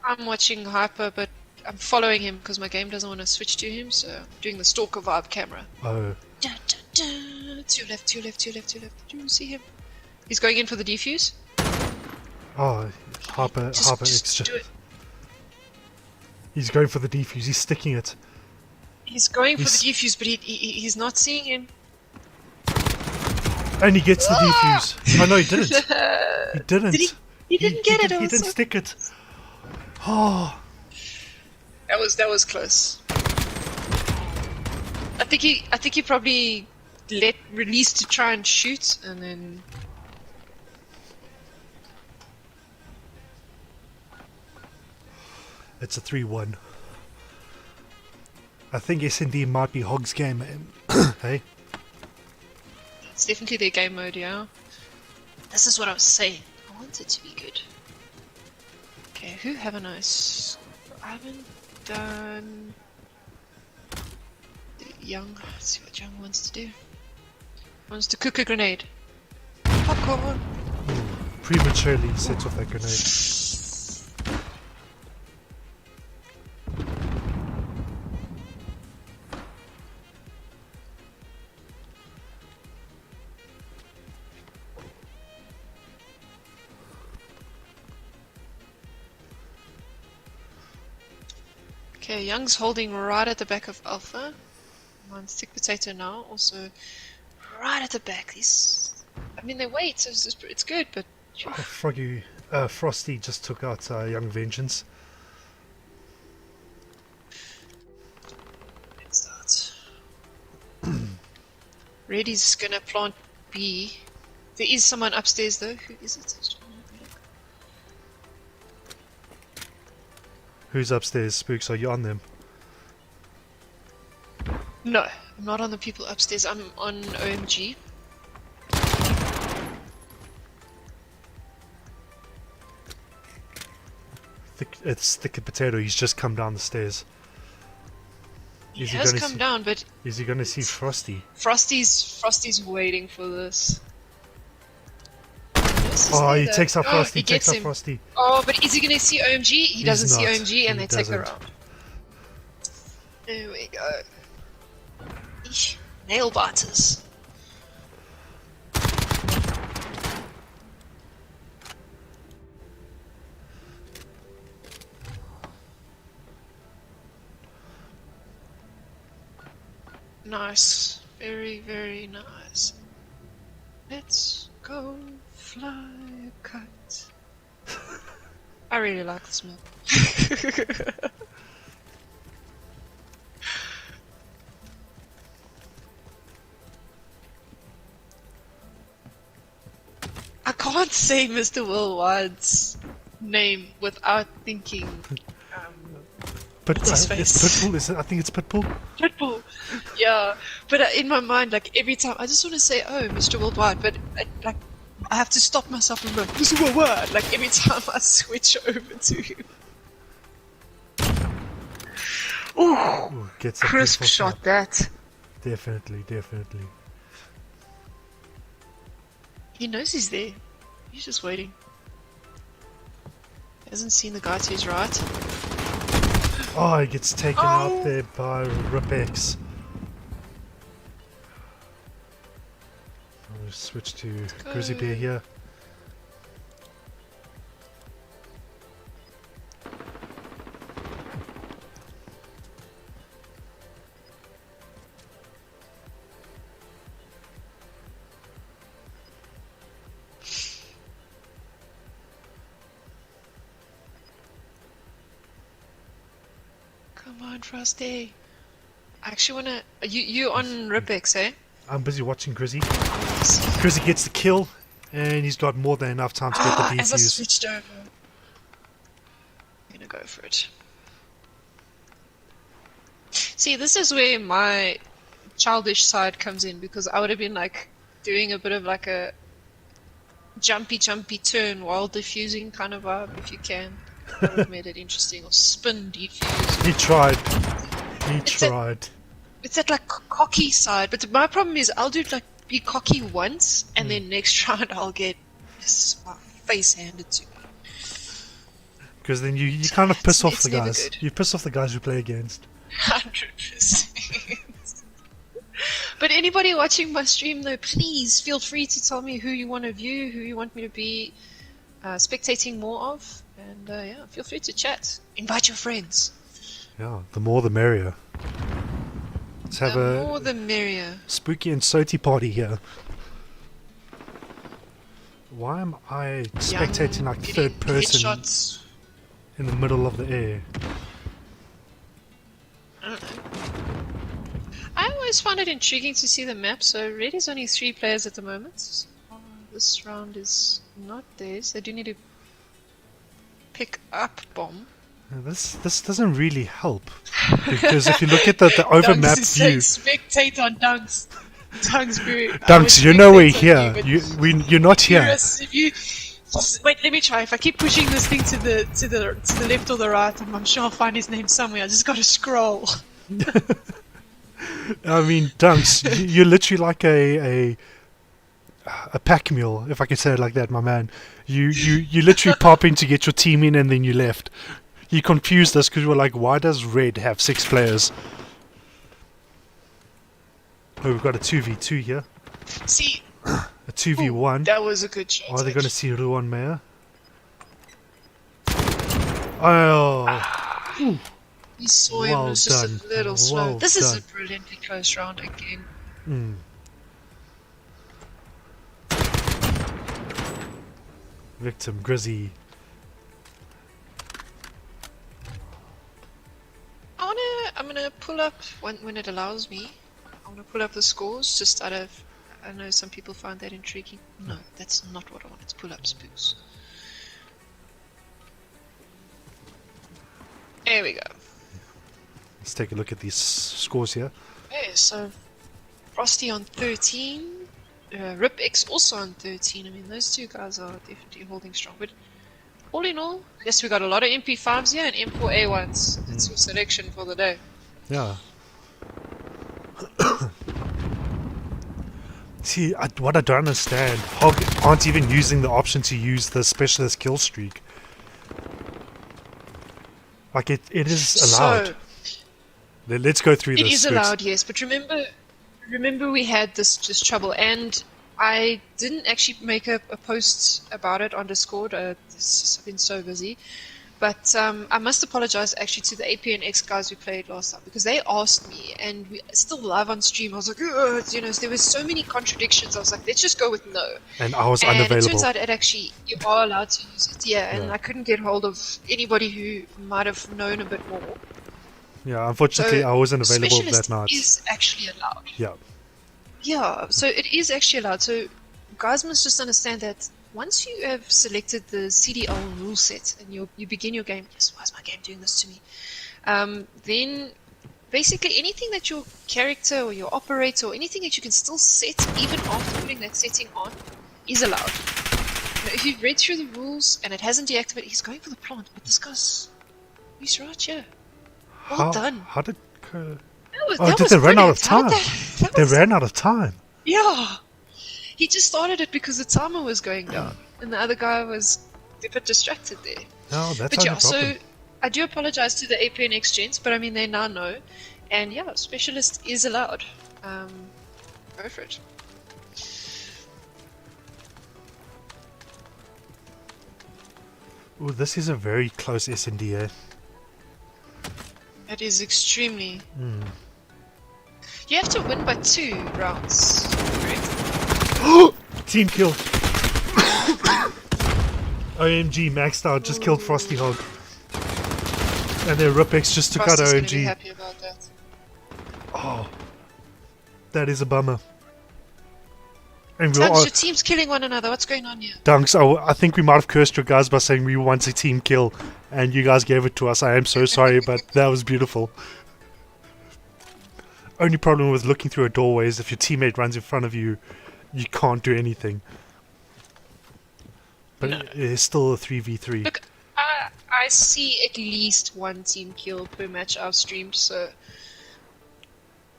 I'm watching Hyper, but I'm following him because my game doesn't want to switch to him, so I'm doing the stalker vibe camera. Oh. Da, da, da. To your left, to your left, to your left, to your left. Do you see him? He's going in for the defuse. Oh, Harper Just do it. He's going for the defuse. He's sticking it. He's going for the defuse, but he's not seeing him. And he gets the defuse. Oh no, he didn't. He didn't. He didn't get it. He didn't stick it. Oh. That was close. I think he probably released to try and shoot, and then. It's a 3-1. I think S&D might be Hog's game. Hey? It's definitely their game mode, yeah. This is what I was saying. I want it to be good. Okay, who haven't I? I haven't done the Young. Let's see what Young wants to do. Wants to cook a grenade. Popcorn. Prematurely sets off that grenade. Okay, Young's holding right at the back of Alpha. I'm on stick potato now, also right at the back. These, I mean, they wait, so it's good, but. Oh, Frosty just took out Young Vengeance. Let's start. Reddy's gonna plant B. There is someone upstairs though. Who is it? Who's upstairs? Spooks, are you on them? No, I'm not on the people upstairs. I'm on OMG. It's Thick Potato. He's just come down the stairs. He has come down, but is he going to see Frosty? Frosty's waiting for this. Oh, he takes out Frosty. He takes out Frosty. Oh, but is he going to see OMG? He doesn't see OMG, and they take the round. There we go. Eesh, nail biters. Nice. Very, very nice. Let's go fly a kite. I really like this map. I can't say Mr. Worldwide's name without thinking. What's his face? It's Pitbull, isn't it? I think it's Pitbull. Pitbull, yeah. But in my mind, like every time, I just want to say, "Oh, Mr. Worldwide," but I have to stop myself and go, "Mr. Worldwide!" Like every time I switch over to him. Ooh, gets a crisp shot that. Definitely. He knows he's there. He's just waiting. He hasn't seen the guy to his right. Oh, he gets taken out there by Ripex. I'll just switch to Grizzly Bear here. Come on, Frosty. I actually wanna. You on Ripex, eh? I'm busy watching Grizzy. Grizzy gets the kill, and he's got more than enough time to get the defuse. As I switched over, I'm gonna go for it. See, this is where my childish side comes in, because I would have been like doing a bit of like a jumpy turn while defusing kind of vibe if you can. That would have made it interesting. Or spin defuse. He tried. It's that like cocky side, but my problem is I'll do like be cocky once, and then next round I'll get my face handed to me. Because then you kind of piss off it's the never guys. good. You piss off the guys you play against. 100%. But anybody watching my stream though, please feel free to tell me who you want to view, who you want me to be spectating more of, and yeah, feel free to chat. Invite your friends. Yeah, the more the merrier. Let's have The more the merrier. spooky and soti party here. Why am I spectating like Getting third person headshots. in the middle of the air? I don't know. I always find it intriguing to see the map. So Red is only 3 players at the moment. This round is not theirs. They do need to pick up bomb. This doesn't really help, because if you look at the over map view, Spectate on Dunks. Dunks, you're nowhere here. You're not here. If you wait, let me try. If I keep pushing this thing to the left or the right, I'm sure I'll find his name somewhere. I just got to scroll. I mean, Dunks, you're literally like a pack mule, if I can say it like that, my man. You literally pop in to get your team in, and then you left. You confused us because we were like, why does Red have 6 players? Oh, we've got a 2v2 here. See, A 2v1. that was a good shot. Are they going to see Ruan Meyer? Oh. You saw him. Well It was just done. a little slow. Well This is a done. brilliantly close round again. Mm. Victim, Grizzy. I'm gonna pull up when it allows me. I wanna pull up the scores just out of. I know some people find that intriguing. No, that's not what I wanted to pull up, Spooks. There we go. Let's take a look at these scores here. Okay, so Frosty on 13, Rip X also on 13. I mean, those two guys are definitely holding strong. But all in all, yes, we got a lot of MP5s here and M4A1s. That's your selection for the day. Yeah. See, what I don't understand, Hog aren't even using the option to use the specialist kill streak. Like, it is allowed. So, Let's go through this. it is Spooks. allowed, yes, but remember we had this trouble, and I didn't actually make a post about it on Discord. I've been so busy, but I must apologize actually to the APNX guys who played last time, because they asked me, and we still live on stream. I was like, you know, there were so many contradictions. I was like, let's just go with no. And I was And unavailable. it turns out you are allowed to use it, and Yeah. I couldn't get hold of anybody who might have known a bit more. Yeah, unfortunately, So, I wasn't available Specialist that night. is actually allowed. Yeah. Yeah, so it is actually allowed. So guys must just understand that once you have selected the CDL rule set and you begin your game, yes, why is my game doing this to me? Then basically anything that your character or your operator or anything that you can still set even after putting that setting on is allowed. Now, if you've read through the rules and it hasn't deactivated, he's going for the plant, but this guy's he's right here. Well done. How did... That did was they run out of brilliant. How time? that They was- ran out of time. Yeah. He just started it because the timer was going down, and the other guy was a bit distracted there. No, that's But not yeah, a problem. so I do apologize to the APNX gents, but I mean, they now know. And yeah, specialist is allowed. Go for it. Ooh, this is a very close SNDA. It is extremely. You have to win by 2 rounds, correct? Team kill. OMG, maxed out, just killed Frosty Hog. And then Ripex just took out Frosty's gonna be OMG. happy about that. Oh, that is a bummer. And we Tugs, all, your team's killing one another. What's going on here? Dunks, I think we might have cursed your guys by saying we want a team kill, and you guys gave it to us. I am so sorry, but that was beautiful. only problem with looking through a doorway is if your teammate runs in front of you, you can't do anything. But it's still a 3v3. Look, I see at least one team kill per match I've streamed, so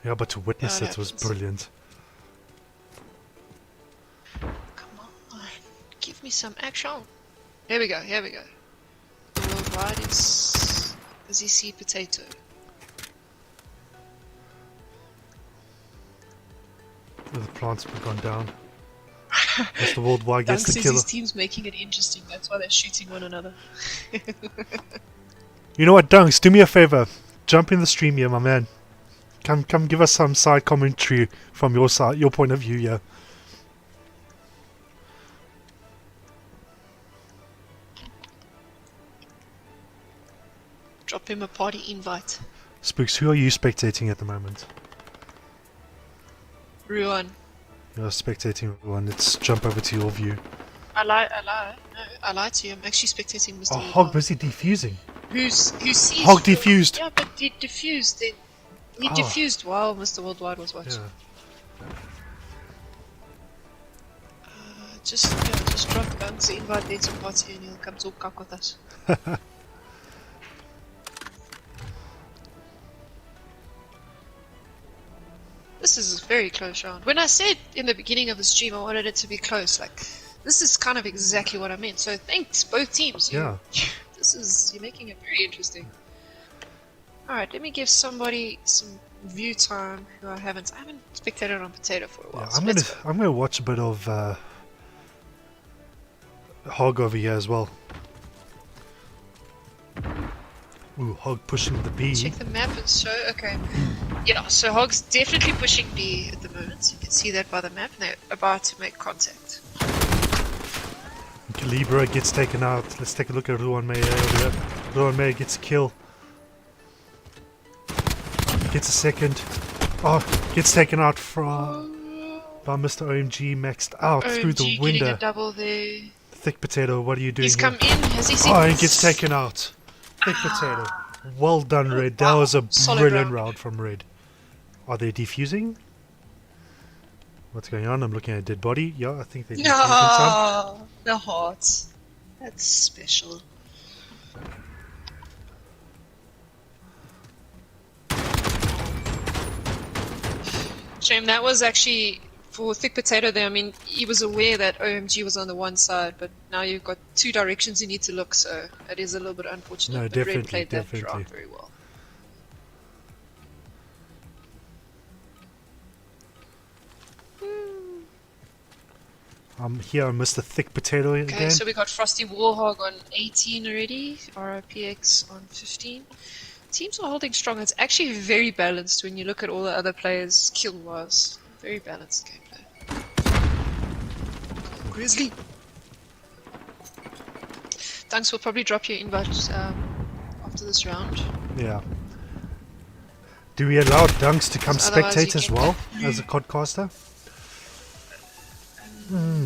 Yeah, but to witness Yeah, it it was happens. brilliant. come on, give me some action. Here we go, here we go. The worldwide is busy sea potato. The plants have gone down. As the worldwide Dunk gets the says killer. his team's making it interesting, that's why they're shooting one another. You know what, Dunks? Do me a favor. Jump in the stream here, my man. Come give us some side commentary from your side, your point of view, yeah. Drop him a party invite. Spooks, who are you spectating at the moment? Ruan. You're spectating one. Let's jump over to your view. I lie. No, I lied to you. I'm actually spectating Mr. Oh, Worldwide. Hog busy defusing. Who sees Hog defused. Yeah, but he diffused then. He Oh. diffused while Mr. Worldwide was watching. Yeah. Just drop Dunks, invite there to party and he'll come talk cock with us. This is a very close round. When I said in the beginning of the stream I wanted it to be close, like, this is kind of exactly what I meant. So thanks, both teams. Yeah. You're making it very interesting. Alright, let me give somebody some view time who I haven't spectated on Potato for a while. Yeah, so let's go. I'm gonna watch a bit of Hog over here as well. Ooh, Hog pushing the B. Check the map and show. Okay. Yeah, so Hog's definitely pushing B at the moment. You can see that by the map. And they're about to make contact. Calibra gets taken out. Let's take a look at Ruan May over there. Ruan May gets a kill. Gets a second. Oh, gets taken out by Mr. OMG, maxed out through the OMG getting window. a double there. Thick Potato, what are you doing He's here? come in. Has he seen? Oh, he gets taken out. Thick Potato. Well done, Red. That was a Solid brilliant round. round from Red. Are they defusing? What's going on? I'm looking at a dead body. Yeah, I think they're defusing some. No, the heart. That's special. Shame that was actually for Thick Potato there. I mean, he was aware that OMG was on the one side, but now you've got two directions you need to look, so it is a little bit unfortunate. No, but definitely, Red played that definitely. round very well. I'm here on Mr. Thick Potato Okay, again. so we got Frosty Warhog on 18 already, RIPX on 15. Teams are holding strong. It's actually very balanced when you look at all the other players kill-wise. Very balanced gameplay. Grizzly! Dunks will probably drop your invite after this round. Yeah. Do we allow Dunks to come So otherwise spectate you as get well that- as a codcaster?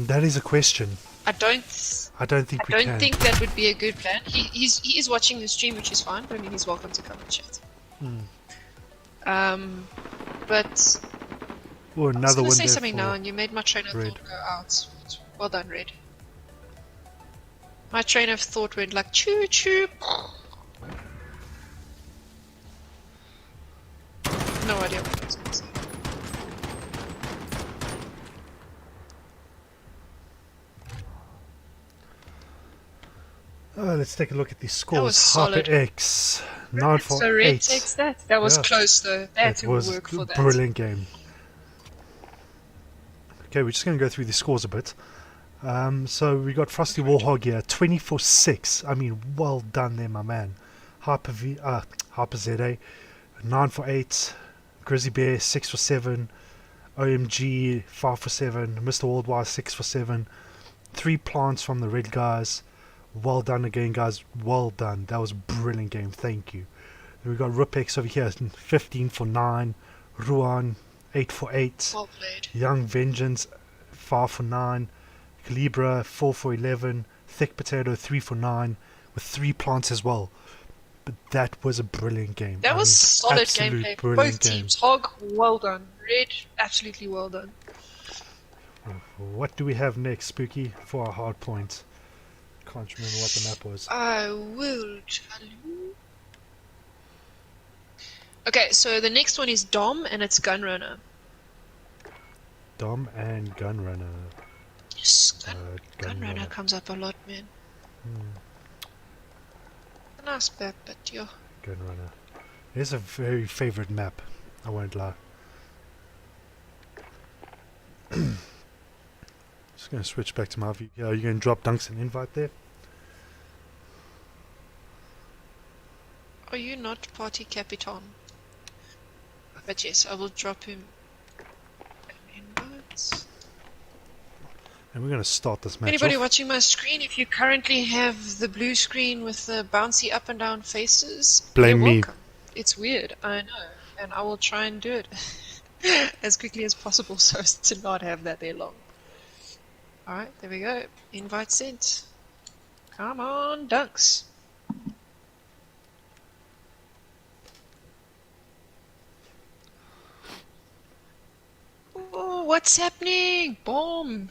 That is a question. I don't think we can. think that would be a good plan. He is watching the stream, which is fine, but I mean he's welcome to come and chat. But Oh, I was another going one to say there something for now, and you made my train of Red. thought go out. Well done, Red. My train of thought went like choo choo. No idea what I was going to say. let's take a look at the scores. was Harper solid. X 9 for So Red 8. takes that. That was Yeah. close though. They had It to was work a for that. brilliant game. Okay, we're just going to go through the scores a bit. So we got Frosty Warhog here, 24-6. I mean, well done there, my man. Harper ZA, 9 for 8. Grizzly Bear, 6 for 7. OMG, 5 for 7. Mr. Worldwide, 6 for 7. 3 plants from the red guys. Well done again, guys. Well done. That was a brilliant game. Thank you. Then we got Ripex over here, 15 for 9. Ruan, 8 for 8. Well played. Young Vengeance, 5 for 9. Calibra, 4 for 11. Thick Potato, 3 for 9. With 3 plants as well. But that was a brilliant game. That was solid absolute gameplay. brilliant Both game. teams. Hog, well done. Red, absolutely well done. What do we have next, Spooky, for our hard point? Can't remember what the map was. I will tell you. Okay, so the next one is Dom, and it's Gunrunner. Dom and Gunrunner. Yes, Gunrunner comes up a lot, man. A nice map, but yeah. Gunrunner. It's a very favorite map, I won't lie. Just going to switch back to my view. Yeah, are you going to drop Dunks an invite there? Are you not Party Capitan? But yes, I will drop him invites. And we're going to start this match Anybody off. watching my screen, if you currently have the blue screen with the bouncy up and down faces, Blame you're me. welcome. It's weird, I know, and I will try and do it as quickly as possible so as to not have that there long. Alright, there we go. Invite sent. Come on, Dunks. Oh, what's happening? Bomb.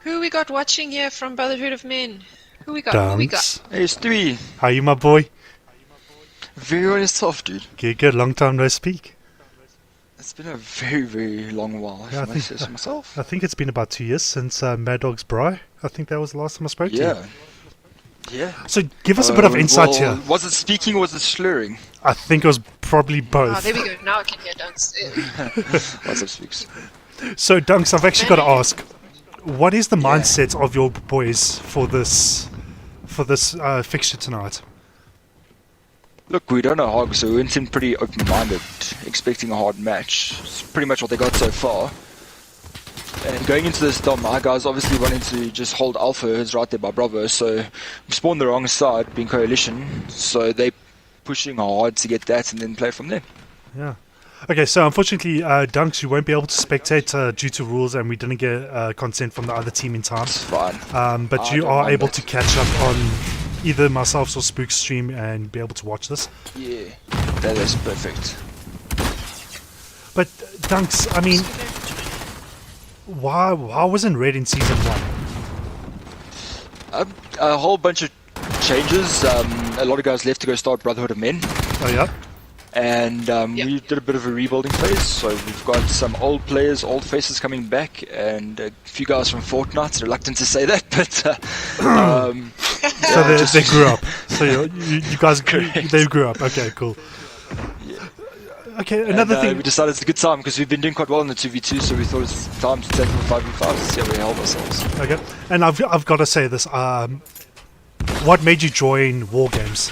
Who we got watching here from Brotherhood of Men? Who we got? Who we got? Dunks. Hey, Stewie. How you, my boy? Very well yourself, dude. Good. Long time no speak. It's been a very, very long while, Yeah, if I may say so myself. I think it's been about 2 years since Mad Dog's Bri. I think that was the last time I spoke to you. Yeah. Yeah. So give us a bit of insight well, here. Was it speaking or was it slurring? I think it was probably both. Ah, there we go. Now I can hear Dunks. Lots of speaks. So Dunks, I've actually got to ask, what is the mindset of your boys for this fixture tonight? Look, we don't know Hog, so we went in pretty open-minded, expecting a hard match. It's pretty much what they got so far. And going into this Dom, our guys obviously wanting to just hold Alpha, who's right there by Bravo, so we spawned the wrong side, being Coalition, so they pushing hard to get that and then play from there. Yeah. Okay, so unfortunately, Dunks, you won't be able to spectate due to rules, and we didn't get consent from the other team in time. It's fine. But I you don't are mind able that. to catch up on either myself or Spook's stream and be able to watch this. Yeah, that is perfect. But Dunks, I mean, why wasn't Red in season 1? A whole bunch of changes. A lot of guys left to go start Brotherhood of Men. Oh yeah. And we did a bit of a rebuilding phase, so we've got some old players, old faces coming back, and a few guys from Fortnite. Reluctant to say that, but So they grew up. So you guys they grew up. Okay, cool. Okay, another and, thing. we decided it's a good time because we've been doing quite well in the 2v2, so we thought it's time to take the 5v5 to see how we held ourselves. Okay, and I've got to say this. What made you join WarGames?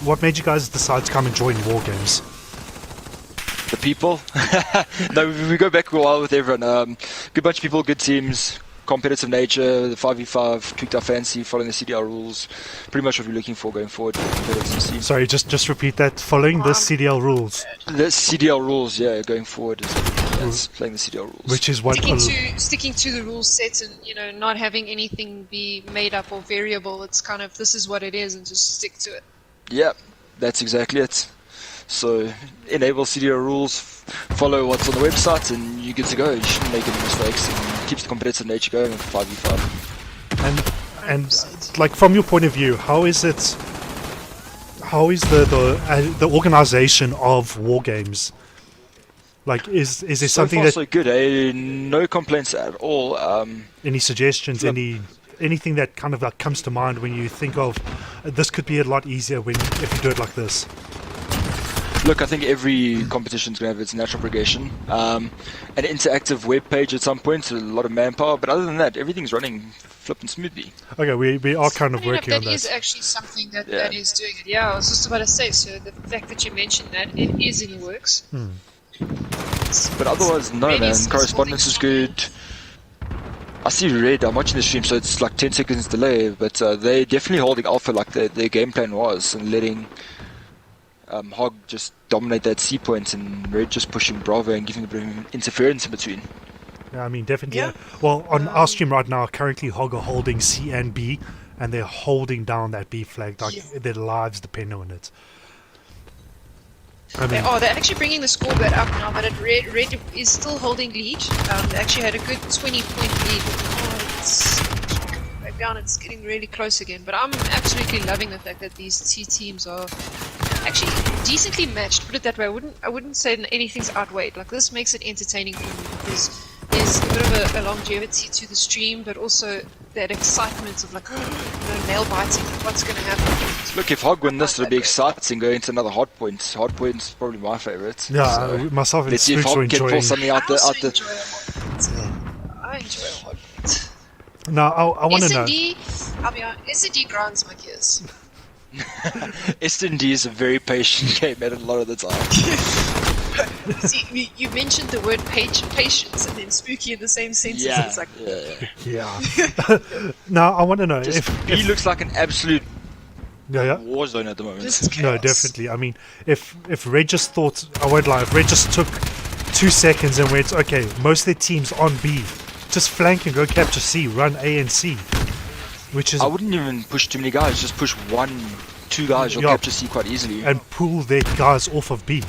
What made you guys decide to come and join WarGames? The people. No, we go back a while with everyone. Good bunch of people, good teams, competitive nature, the 5v5, tweaked our fancy, following the CDL rules. Pretty much what we're looking for going forward. Competitive scene. Sorry, just repeat that. Following the CDL rules, The CDL rules, yeah, going forward is playing the CDL rules. which is what. Sticking to the rule set and not having anything be made up or variable. It's kind of this is what it is and just stick to it. Yeah, that's exactly it. So enable CDL rules, follow what's on the website, and you're good to go. You shouldn't make any mistakes, and keeps the competitive nature going with 5v5. And like from your point of view, how is it? How is the organization of WarGames? Like, is there So something far, that so good, eh? No complaints at all. any suggestions, anything that kind of like comes to mind when you think of this could be a lot easier if you do it like this? Look, I think every competition is going to have its natural progression. An interactive web page at some point, a lot of manpower, but other than that, everything's running flipping smoothly. Okay, we are kind of Funny enough, working on that is that. actually something that is doing it. Yeah, I was just about to say. So the fact that you mentioned that it is in the works. But otherwise, no, Red man. is Correspondence is holding good. I see Red. I'm watching the stream, so it's like 10 seconds delay, but they're definitely holding Alpha like their game plan was, and letting Hog just dominate that C point, and Red just pushing Bravo and giving a bit of interference in between. Yeah, I mean, definitely. Yeah. Well, on our stream right now, currently Hog are holding C and B, and they're holding down that B flag, like their lives depend on it. I mean, they're actually bringing the scoreboard up now, but Red is still holding lead. They actually had a good 20-point lead. It's back down. It's getting really close again. But I'm absolutely loving the fact that these two teams are actually decently matched. Put it that way. I wouldn't say anything's outweighed. Like, this makes it entertaining for me because there's a bit of a longevity to the stream, but also that excitement of like, nail biting. What's going to happen? Look, if Hog win this, it'll be exciting. Go into another hard point. Hard point's probably my favorite. Yeah, so myself and let's see if Spooks are Hog can pull enjoying. something out the. I enjoy a hard point. Now, I want to know. I'll be honest, S&D grinds my gears. S&D is a very patient game at a lot of the time. See, you mentioned the word patience and then spooky in the same sentence. Yeah, It's like, Yeah. Now, I want to know he looks like an absolute yeah. war zone at the moment. No, definitely. I mean, if Red just thought, I won't lie, if Red just took 2 seconds and went, okay, most of their teams on B, just flank and go capture C, run A and C, which is... I wouldn't even push too many guys, just push 1-2 guys, you'll capture C quite easily. And pull their guys off of B.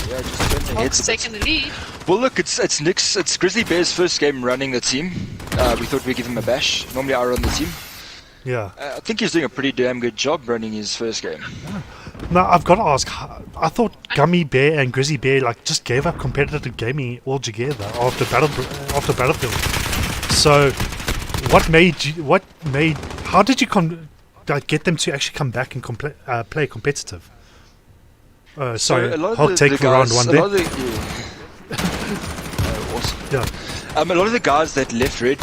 Yeah, just turn their heads a bit. taking the lead. Well, look, it's Grizzly Bear's first game running the team. We thought we'd give him a bash. Normally I run the team. Yeah. I think he's doing a pretty damn good job running his first game. Now, I've got to ask, I thought Gummy Bear and Grizzly Bear like just gave up competitive gaming altogether after Battlefield. So, how did you get them to actually come back and play competitive? Sorry, Hog take for round one there. Awesome. Yeah. A lot of the guys that left Red,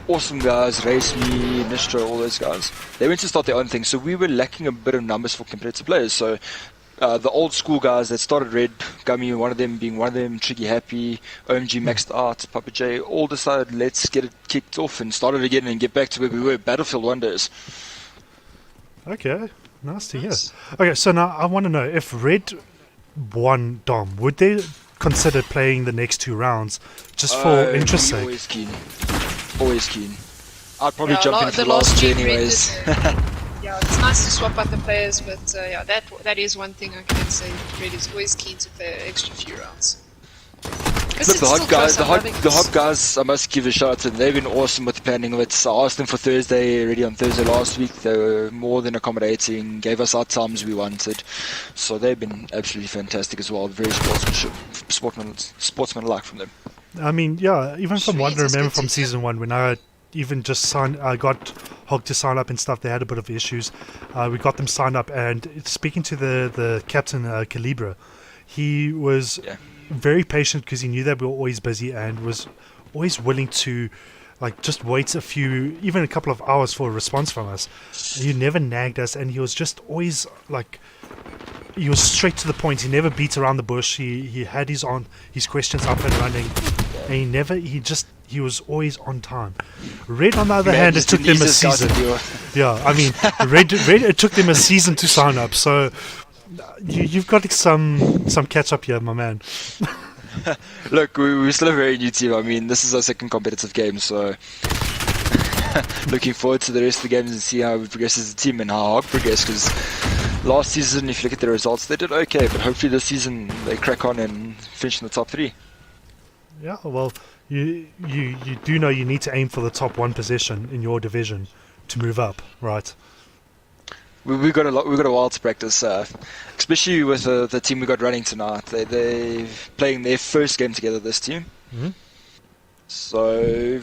awesome guys, Race Me, Nistro, all those guys, they went to start their own thing, so we were lacking a bit of numbers for competitive players. So the old school guys that started Red, Gummy, one of them, Tricky Happy, OMG Maxed Art, Papa J, all decided let's get it kicked off and start it again and get back to where we were, Battlefield 1 days. Okay, nice to hear. Okay, so now I want to know, if Red won Dom, would they consider playing the next 2 rounds just for interest sake? Always keen. I'd probably jump in for the last two game anyways. Yeah, it's nice to swap out the players, but yeah, that is one thing I can say. Red is always keen to play an extra few rounds. Look, the hot guys, I must give a shout out to them. They've been awesome with the planning of it. I asked them for Thursday, already on Thursday last week. They were more than accommodating, gave us our times we wanted. So they've been absolutely fantastic as well. Very sportsmanlike from them. I mean, yeah, even from what I remember from season 1, when I even just I got Hog to sign up and stuff, they had a bit of issues. We got them signed up, and speaking to the captain, Calibra, he was very patient because he knew that we were always busy and was always willing to like just wait even a couple of hours for a response from us. He never nagged us, and he was just always like, he was straight to the point. He never beat around the bush. He had his questions up and running, and he was always on time. Red, on the other hand, it took them a season. Yeah, I mean, Red it took them a season to sign up. So you've got some catch up here, my man. Look, we're still a very new team. I mean, this is our second competitive game, so looking forward to the rest of the games and see how we progress as a team and how Hog progress. Because last season, if you look at the results, they did okay, but hopefully this season they crack on and finish in the top 3. Yeah, well, you do know you need to aim for the top 1 position in your division to move up, right? We've got a while to practice, especially with the team we got running tonight. They're playing their first game together, this team. Mm-hmm. So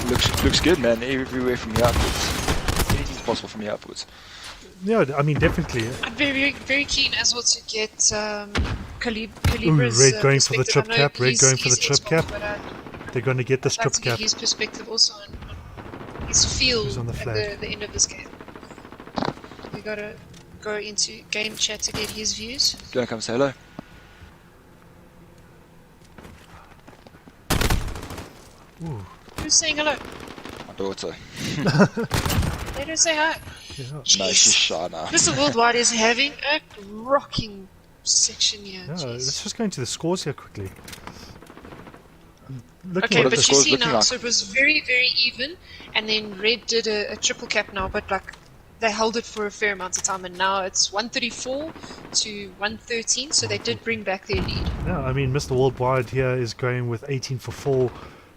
looks good, man. Everywhere from here upwards. Anything's possible from here upwards. Yeah, I mean, definitely. I'm very, very keen as well to get Calibra's Red going for the trip perspective. cap. Red going for the trip cap. They're going to get this trip cap. His perspective also on his feel Who's on the flag? at the end of this game. We gotta go into game chat to get his views. Do you want to come say hello? Ooh. Who's saying hello? My daughter. Let her say hi. Yeah. No, she's shy now. Mr. Worldwide is having a rocking section here. Yeah, Jeez. let's just go into the scores here quickly. Looking Okay, at What are but the you scores see looking now, like? so it was very, very even, and then Red did a triple cap now, but like they held it for a fair amount of time, and now it's 134 to 113, so they did bring back their lead. Yeah, I mean, Mr. Worldwide here is going with 18 for 4.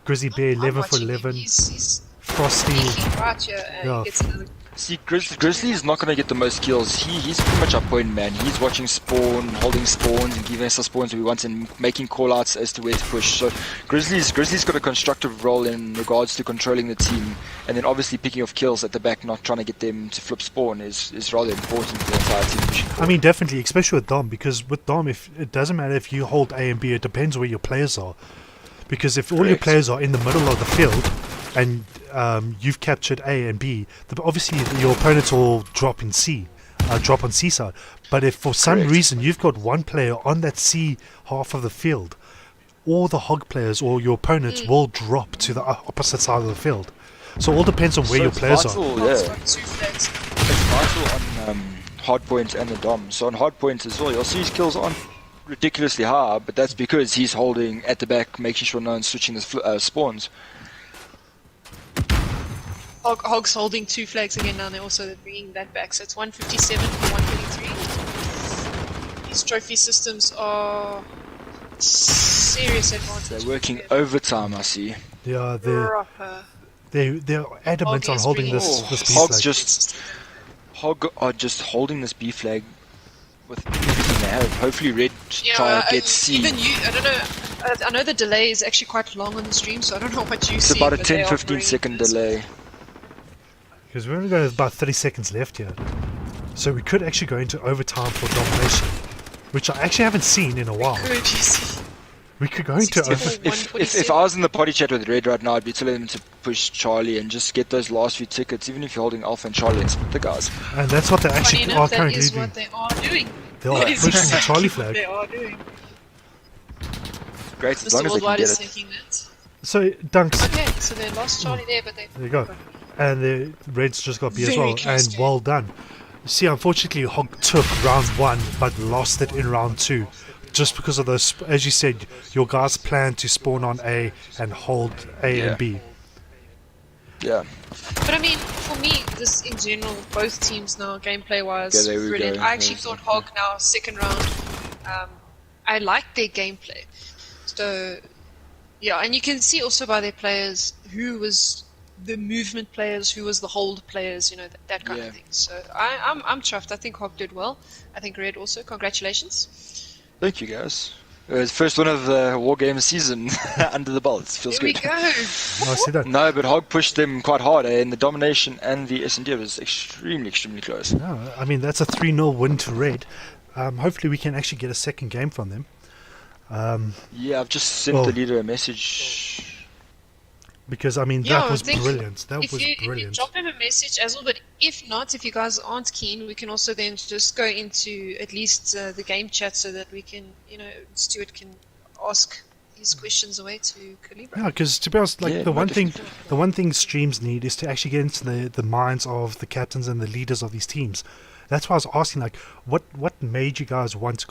Grizzly Bear I'm 11 for watching him. 11. He's Frosty. peeking right here, and Yeah. he gets another. See, Grizzly is not going to get the most kills. He's pretty much our point man. He's watching spawn, holding spawns, and giving us the spawns we want, and making call-outs as to where to push. So Grizzly's got a constructive role in regards to controlling the team, and then obviously picking off kills at the back, not trying to get them to flip spawn is rather important for the entire team pushing I forward. mean, definitely, especially with Dom, because with Dom, if it doesn't matter if you hold A and B, it depends where your players are. Because if all your Correct. players are in the middle of the field and you've captured A and B, obviously your opponents will drop in C, drop on C side. But if for some Correct. reason you've got one player on that C half of the field, all the hog players or your opponents will drop to the opposite side of the field. So it all depends on where So your it's players are. vital, It's yeah. got 2 flags. It's vital on hardpoint and the Dom. So on hardpoint as well, you'll see his kills aren't ridiculously high, but that's because he's holding at the back, making sure no one's switching the spawns. Hog's holding 2 flags again now, and they're also bringing that back, so it's 157 for 123. These trophy systems are serious advantage. They're working for them. overtime, I see. They're Proper. they're adamant Hog on is holding bringing- this Oh, this B Hog's flag. just Hog are just holding this B flag with everything they have. Hopefully Red try to get C. Even you, I don't know. I know the delay is actually quite long on the stream, so I don't know what you It's see. about a but they 10-15 are bringing second this. delay. Because we've only got about 30 seconds left here. So we could actually go into overtime for domination, which I actually haven't seen in a while. Good, you see. We could go into 64, over... If I was in the party chat with Red right now, I'd be telling them to push Charlie and just get those last few tickets, even if you're holding Alpha and Charlie, and split the guys. And that's what they Funny actually enough, are that currently is doing. what they are doing. They are That is pushing the Charlie exactly what flag. they are doing. Great, as Mr. long as they can Worldwide get is it. thinking that. So, Dunks, Okay, so they lost Charlie there, but they. there you go. And the Reds just got B as Very well, close and game. well done. See, unfortunately, Hog took round 1, but lost it in round 2. Just because of those, as you said, your guys plan to spawn on A and hold A Yeah. and B. Yeah. But I mean, for me, this in general, both teams now, gameplay-wise, Yeah, there we brilliant. go. I actually There's thought something. Hog now, second round, I liked their gameplay. So, yeah, and you can see also by their players who was the movement players, who was the hold players, you know, that kind Yeah. of thing. So I'm chuffed. I think Hog did well. I think Red also. Congratulations. Thank you, guys. First one of the WarGames season under the belt. Feels Here we good. go. I see that. No, but Hog pushed them quite hard, and the domination and the S&D was extremely, extremely close. No, I mean, that's a 3-0 win to Red. Hopefully we can actually get a second game from them. Yeah, I've just sent Well- the leader a message. Because, I mean, Yeah, that I was think brilliant. That If was you brilliant. drop him a message as well, but if not, if you guys aren't keen, we can also then just go into at least the game chat so that we can, you know, Stuart can ask his questions away to Calibra. Yeah, because to be honest, like Yeah, the no, one thing, definitely. the one thing streams need is to actually get into the minds of the captains and the leaders of these teams. That's why I was asking, like, what made you guys want to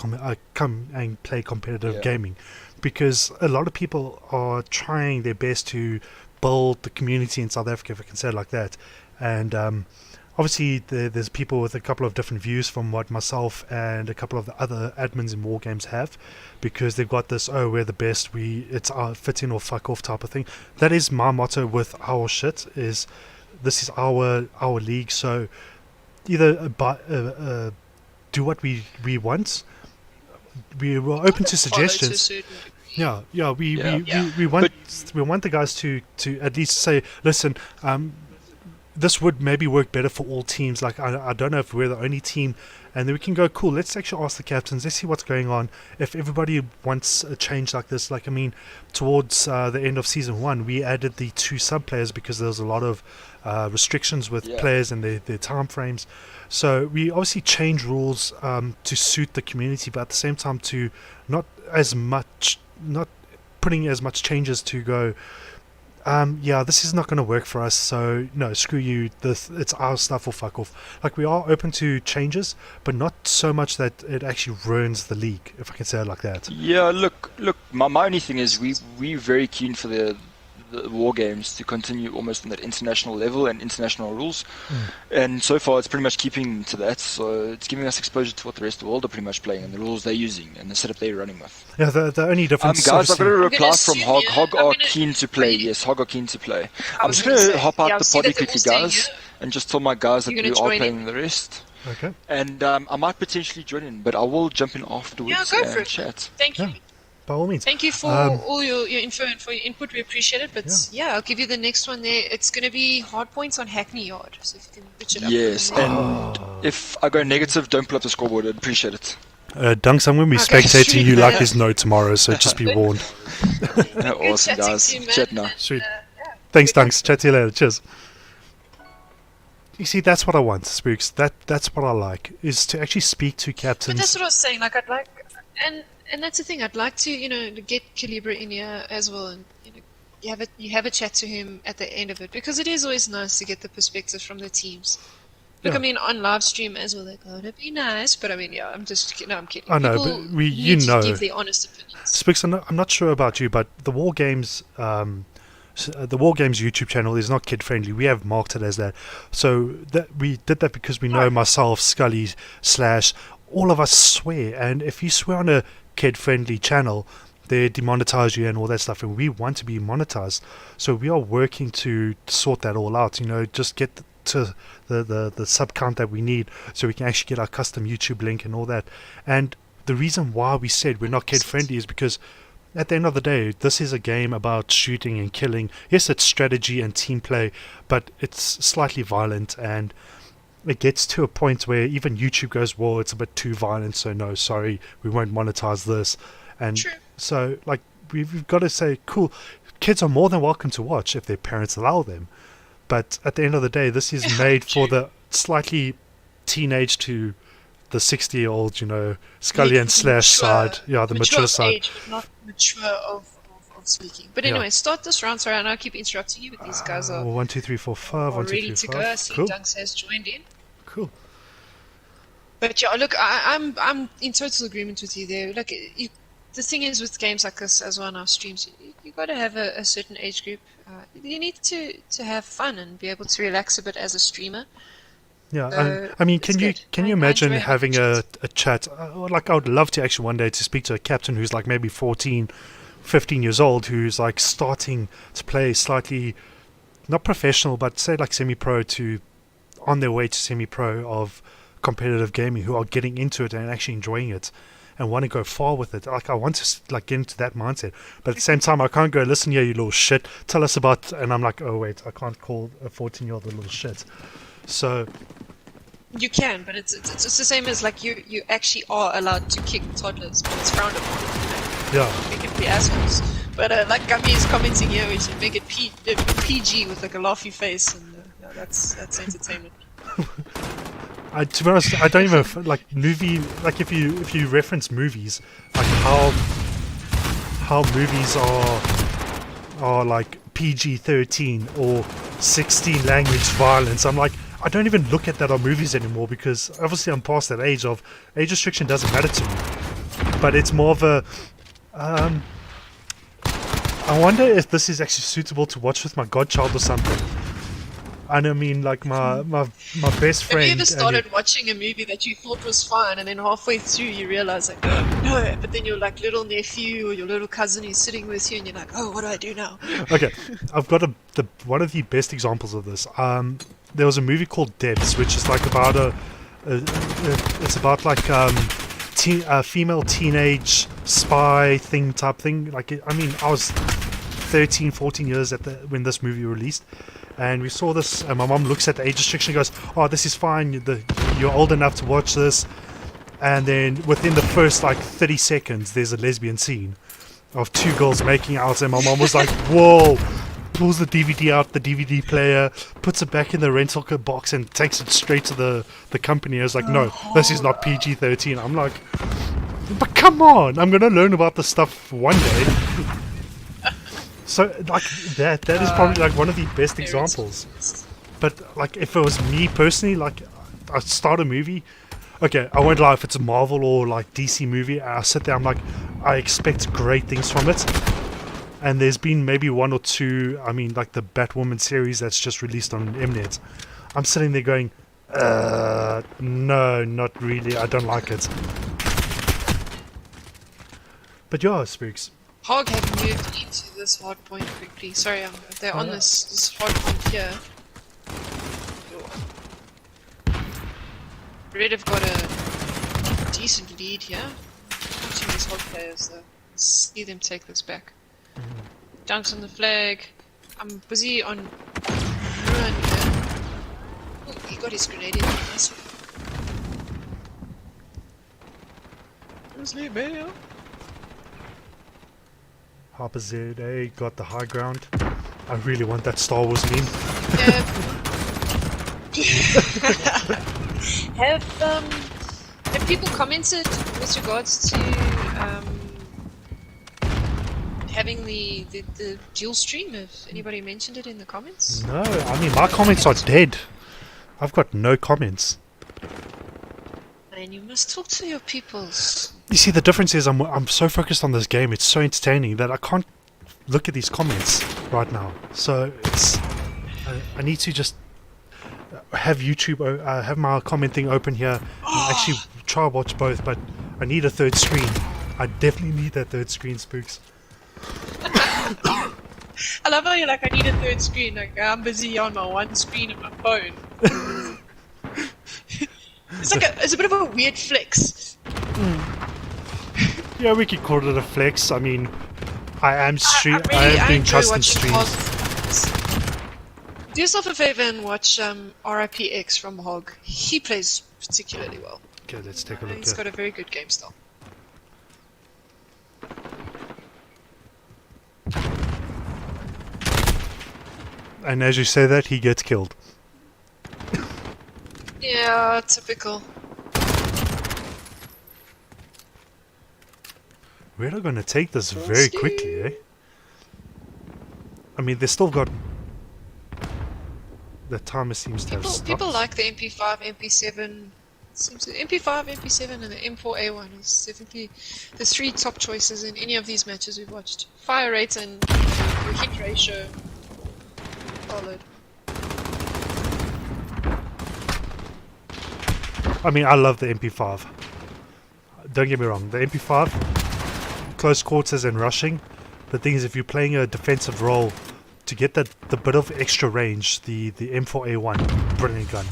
come and play competitive Yeah. gaming? Because a lot of people are trying their best to build the community in South Africa, if I can say it like that. And obviously, there's people with a couple of different views from what myself and a couple of the other admins in WarGames have, because they've got this, oh, we're the best, it's our fit in or fuck off type of thing. That is my motto with our shit, is this is our league, so either do what we want. We were open to Follow to a suggestions. certain Yeah, we Yeah. we want the guys to at least say, listen, this would maybe work better for all teams. Like, I don't know if we're the only team, and then we can go, cool, let's actually ask the captains, let's see what's going on. If everybody wants a change like this, like, I mean, towards the end of season 1, we added the 2 sub players because there was a lot of restrictions with Yeah. players and their time frames. So we obviously change rules to suit the community, but at the same time to not putting as much changes to go, yeah, this is not going to work for us, so no, screw you, it's our stuff or fuck off. Like, we are open to changes, but not so much that it actually ruins the league, if I can say it like that. Yeah, look. My only thing is we're very keen for the war games to continue almost on that international level and international rules, and so far it's pretty much keeping to that. So it's giving us exposure to what the rest of the world are pretty much playing and the rules they're using and the setup they're running with. Yeah, the only difference. Guys, I've got a reply from assume, Hog. yeah, Hog I'm are gonna- keen to play. Yes, Hog are keen to play. I'm was just gonna gonna say, hop out yeah, the see potty that they're all quickly, staying guys, here. and just tell my guys that You're we gonna are join playing in? the rest. Okay. And I might potentially join in, but I will jump in afterwards Yeah, go for and it. chat. Thank you. Yeah. By all means. Thank you for all your info and for your input. We appreciate it. But yeah, I'll give you the next one there. It's going to be hard points on Hackney Yard. So if you can pitch it up. Yes, for them. and if I go negative, don't pull up the scoreboard. I'd appreciate it. Dunks, I'm going to be Okay, spectating you sweet. like there's no tomorrow, so just be warned. Yeah, Good awesome, chatting guys. to you, man. Chat now. Sweet. Yeah. Thanks, Dunks. Chat to you later. Cheers. You see, that's what I want, Spooks. That's what I like, is to actually speak to But captains. that's what I was saying. Like I'd like, and that's the thing. I'd like to, to get Calibra in here as well, and you have a chat to him at the end of it, because it is always nice to get the perspective from the teams. Look, Yeah. I mean, on live stream as well, they're gonna be nice, but I mean, yeah, I'm just, no, I'm kidding. I know, People but we- need you to know. give their honest opinions. Spooks, I'm not sure about you, but the WarGames, the WarGames YouTube channel is not kid friendly. We have marked it as that. So that we did that because we know myself, Scully, / all of us swear, and if you swear on a kid friendly channel, they demonetize you and all that stuff, and we want to be monetized. So we are working to sort that all out. Just get to the sub count that we need, so we can actually get our custom YouTube link and all that. And the reason why we said we're not kid friendly is because at the end of the day, this is a game about shooting and killing. Yes, it's strategy and team play, but it's slightly violent, and it gets to a point where even YouTube goes, well, it's a bit too violent, so no, sorry, we won't monetize this. And True. so, like, we've got to say, cool, kids are more than welcome to watch if their parents allow them. But at the end of the day, this is made for the slightly teenage to the 60-year-old, Scully and Slash side. Yeah, the mature of side. age, but not mature of speaking. But Yeah. anyway, start this round. Sorry, I know I keep interrupting you, but these guys are 1, 2, 3, 4, 5. 1, 2, ready 3, to 5. go. I see Cool. Dunks has joined in. Cool. But yeah, look, I'm in total agreement with you there. Like, the thing is with games like this as well on our streams, you got to have a certain age group. You need to have fun and be able to relax a bit as a streamer. Yeah, So, I mean, it's good. can you I imagine enjoy having having a chat? Like, I would love to actually one day to speak to a captain who's like maybe 14, 15 years old, who's like starting to play slightly, not professional, but say like semi-pro to, on their way to semi-pro of competitive gaming, who are getting into it and actually enjoying it and want to go far with it. Like, I want to like get into that mindset, but at the same time, I can't go, listen here, you little shit, tell us about, and I'm like, oh wait, I can't call a 14-year-old a little shit. So You can, but it's the same as like you actually are allowed to kick toddlers, but it's frowned upon. yeah. They can be assholes. But like Gummy is commenting here, we should make it PG with like a laughy face, and yeah, that's entertainment. To be honest, I don't even like movie. Like if you reference movies, like how movies are like PG-13 or 16 language violence. I'm like, I don't even look at that on movies anymore, because obviously I'm past that age of age restriction doesn't matter to me. But it's more of a I wonder if this is actually suitable to watch with my godchild or something. And I mean, like my best friend. Have you ever started watching a movie that you thought was fine, and then halfway through you realize like, oh, no, but then your like little nephew or your little cousin is sitting with you, and you're like, oh, what do I do now? Okay, I've got one of the best examples of this. There was a movie called Debs, which is like about it's about like a female teenage spy thing type thing. Like, I mean, I was 13, 14 years when this movie released. And we saw this, and my mom looks at the age restriction and goes, oh, this is fine, you're old enough to watch this. And then within the first like 30 seconds, there's a lesbian scene of two girls making out, and my mom was like, whoa, pulls the DVD out, the DVD player, puts it back in the rental box and takes it straight to the company. I was like, no, this is not PG-13. I'm like, but come on, I'm going to learn about this stuff one day. So like that is probably like one of the best examples. But like if it was me personally, like I start a movie, okay, I won't lie, if it's a Marvel or like DC movie, I sit there, I'm like, I expect great things from it. And there's been maybe one or two, I mean like the Batwoman series that's just released on Mnet. I'm sitting there going, no, not really, I don't like it. But yeah, Spooks. Hog have moved into this hard point quickly. Sorry, they're on this hard point here. Red have got a decent lead here. Watching these hog players though. See them take this back. Dunks on the flag. I'm busy on run here. Oh, he got his grenade in. Nice one. Harper ZA got the high ground. I really want that Star Wars meme. Have people commented with regards to having the dual stream? Has anybody mentioned it in the comments? No, I mean my comments are dead. I've got no comments. And you must talk to your peoples. You see, the difference is I'm so focused on this game, it's so entertaining that I can't look at these comments right now. So it's I need to just have YouTube, have my comment thing open here, and actually try watch both. But I need a third screen. I definitely need that third screen, Spooks. I love how you're like, I need a third screen. Like I'm busy on my one screen on my phone. It's a bit of a weird flex. Yeah, we could call it a flex. I mean, I am doing custom streams. Do yourself a favor and watch RIPX from Hog. He plays particularly well. Okay, let's take a look. He's got a very good game style. And as you say that, he gets killed. Yeah, typical. We're not going to take this very quickly, eh? I mean, they still got... The timer seems to have stopped. People like the MP5, MP7. MP5, MP7, and the M4A1 is definitely the three top choices in any of these matches we've watched. Fire rate and your hit ratio followed. I mean, I love the MP5. Don't get me wrong, the MP5, close quarters and rushing. The thing is, if you're playing a defensive role, to get the bit of extra range, the M4A1, brilliant gun.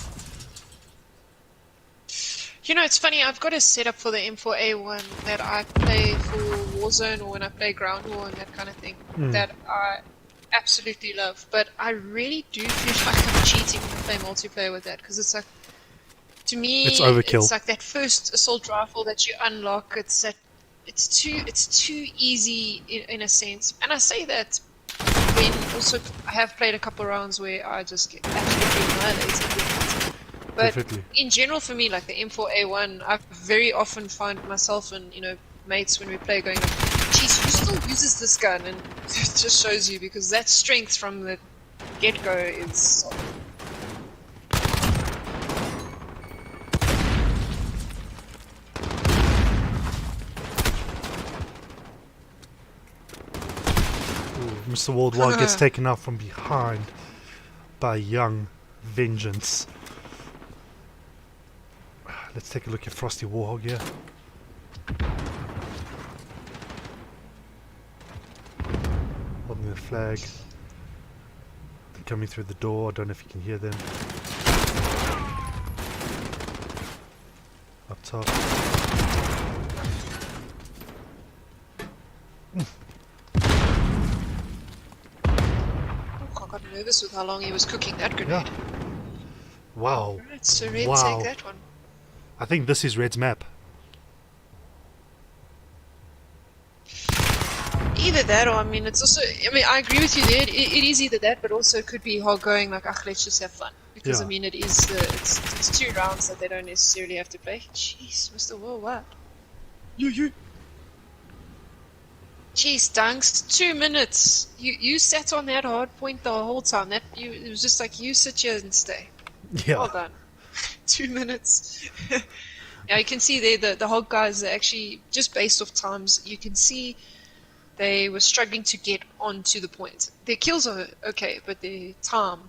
You know, it's funny, I've got a setup for the M4A1 that I play for Warzone or when I play Ground War and that kind of thing, that I absolutely love. But I really do feel like I'm cheating when I play multiplayer with that, because it's like, to me, it's overkill. It's like that first assault rifle that you unlock. It's too easy in a sense. And I say that when also I have played a couple rounds where I just get absolutely annihilated. But Definitely. In general, for me, like the M4A1, I very often find myself and mates when we play going, "Geez, who still uses this gun?" And it just shows you, because that strength from the get-go is solid. Mr. Worldwide gets taken out from behind by young Vengeance. Let's take a look at Frosty Warhog here. Holding the flag. They're coming through the door. I don't know if you can hear them. Up top. I got nervous with how long he was cooking that grenade. Yeah. Wow. Right, so Red Wow. take that one. I think this is Red's map. Either that, or I mean, it's also. I mean, I agree with you there. It is either that, but also it could be Hog going like, let's just have fun. Because Yeah. I mean, it's 2 rounds that they don't necessarily have to play. Jeez, Mr. Worldwide. Jeez, Dunks, 2 minutes. You sat on that hard point the whole time. It was just like you sit here and stay. Yeah. Well done. 2 minutes. Yeah, you can see there the hog guys are actually just based off times. You can see they were struggling to get onto the point. Their kills are okay, but their time,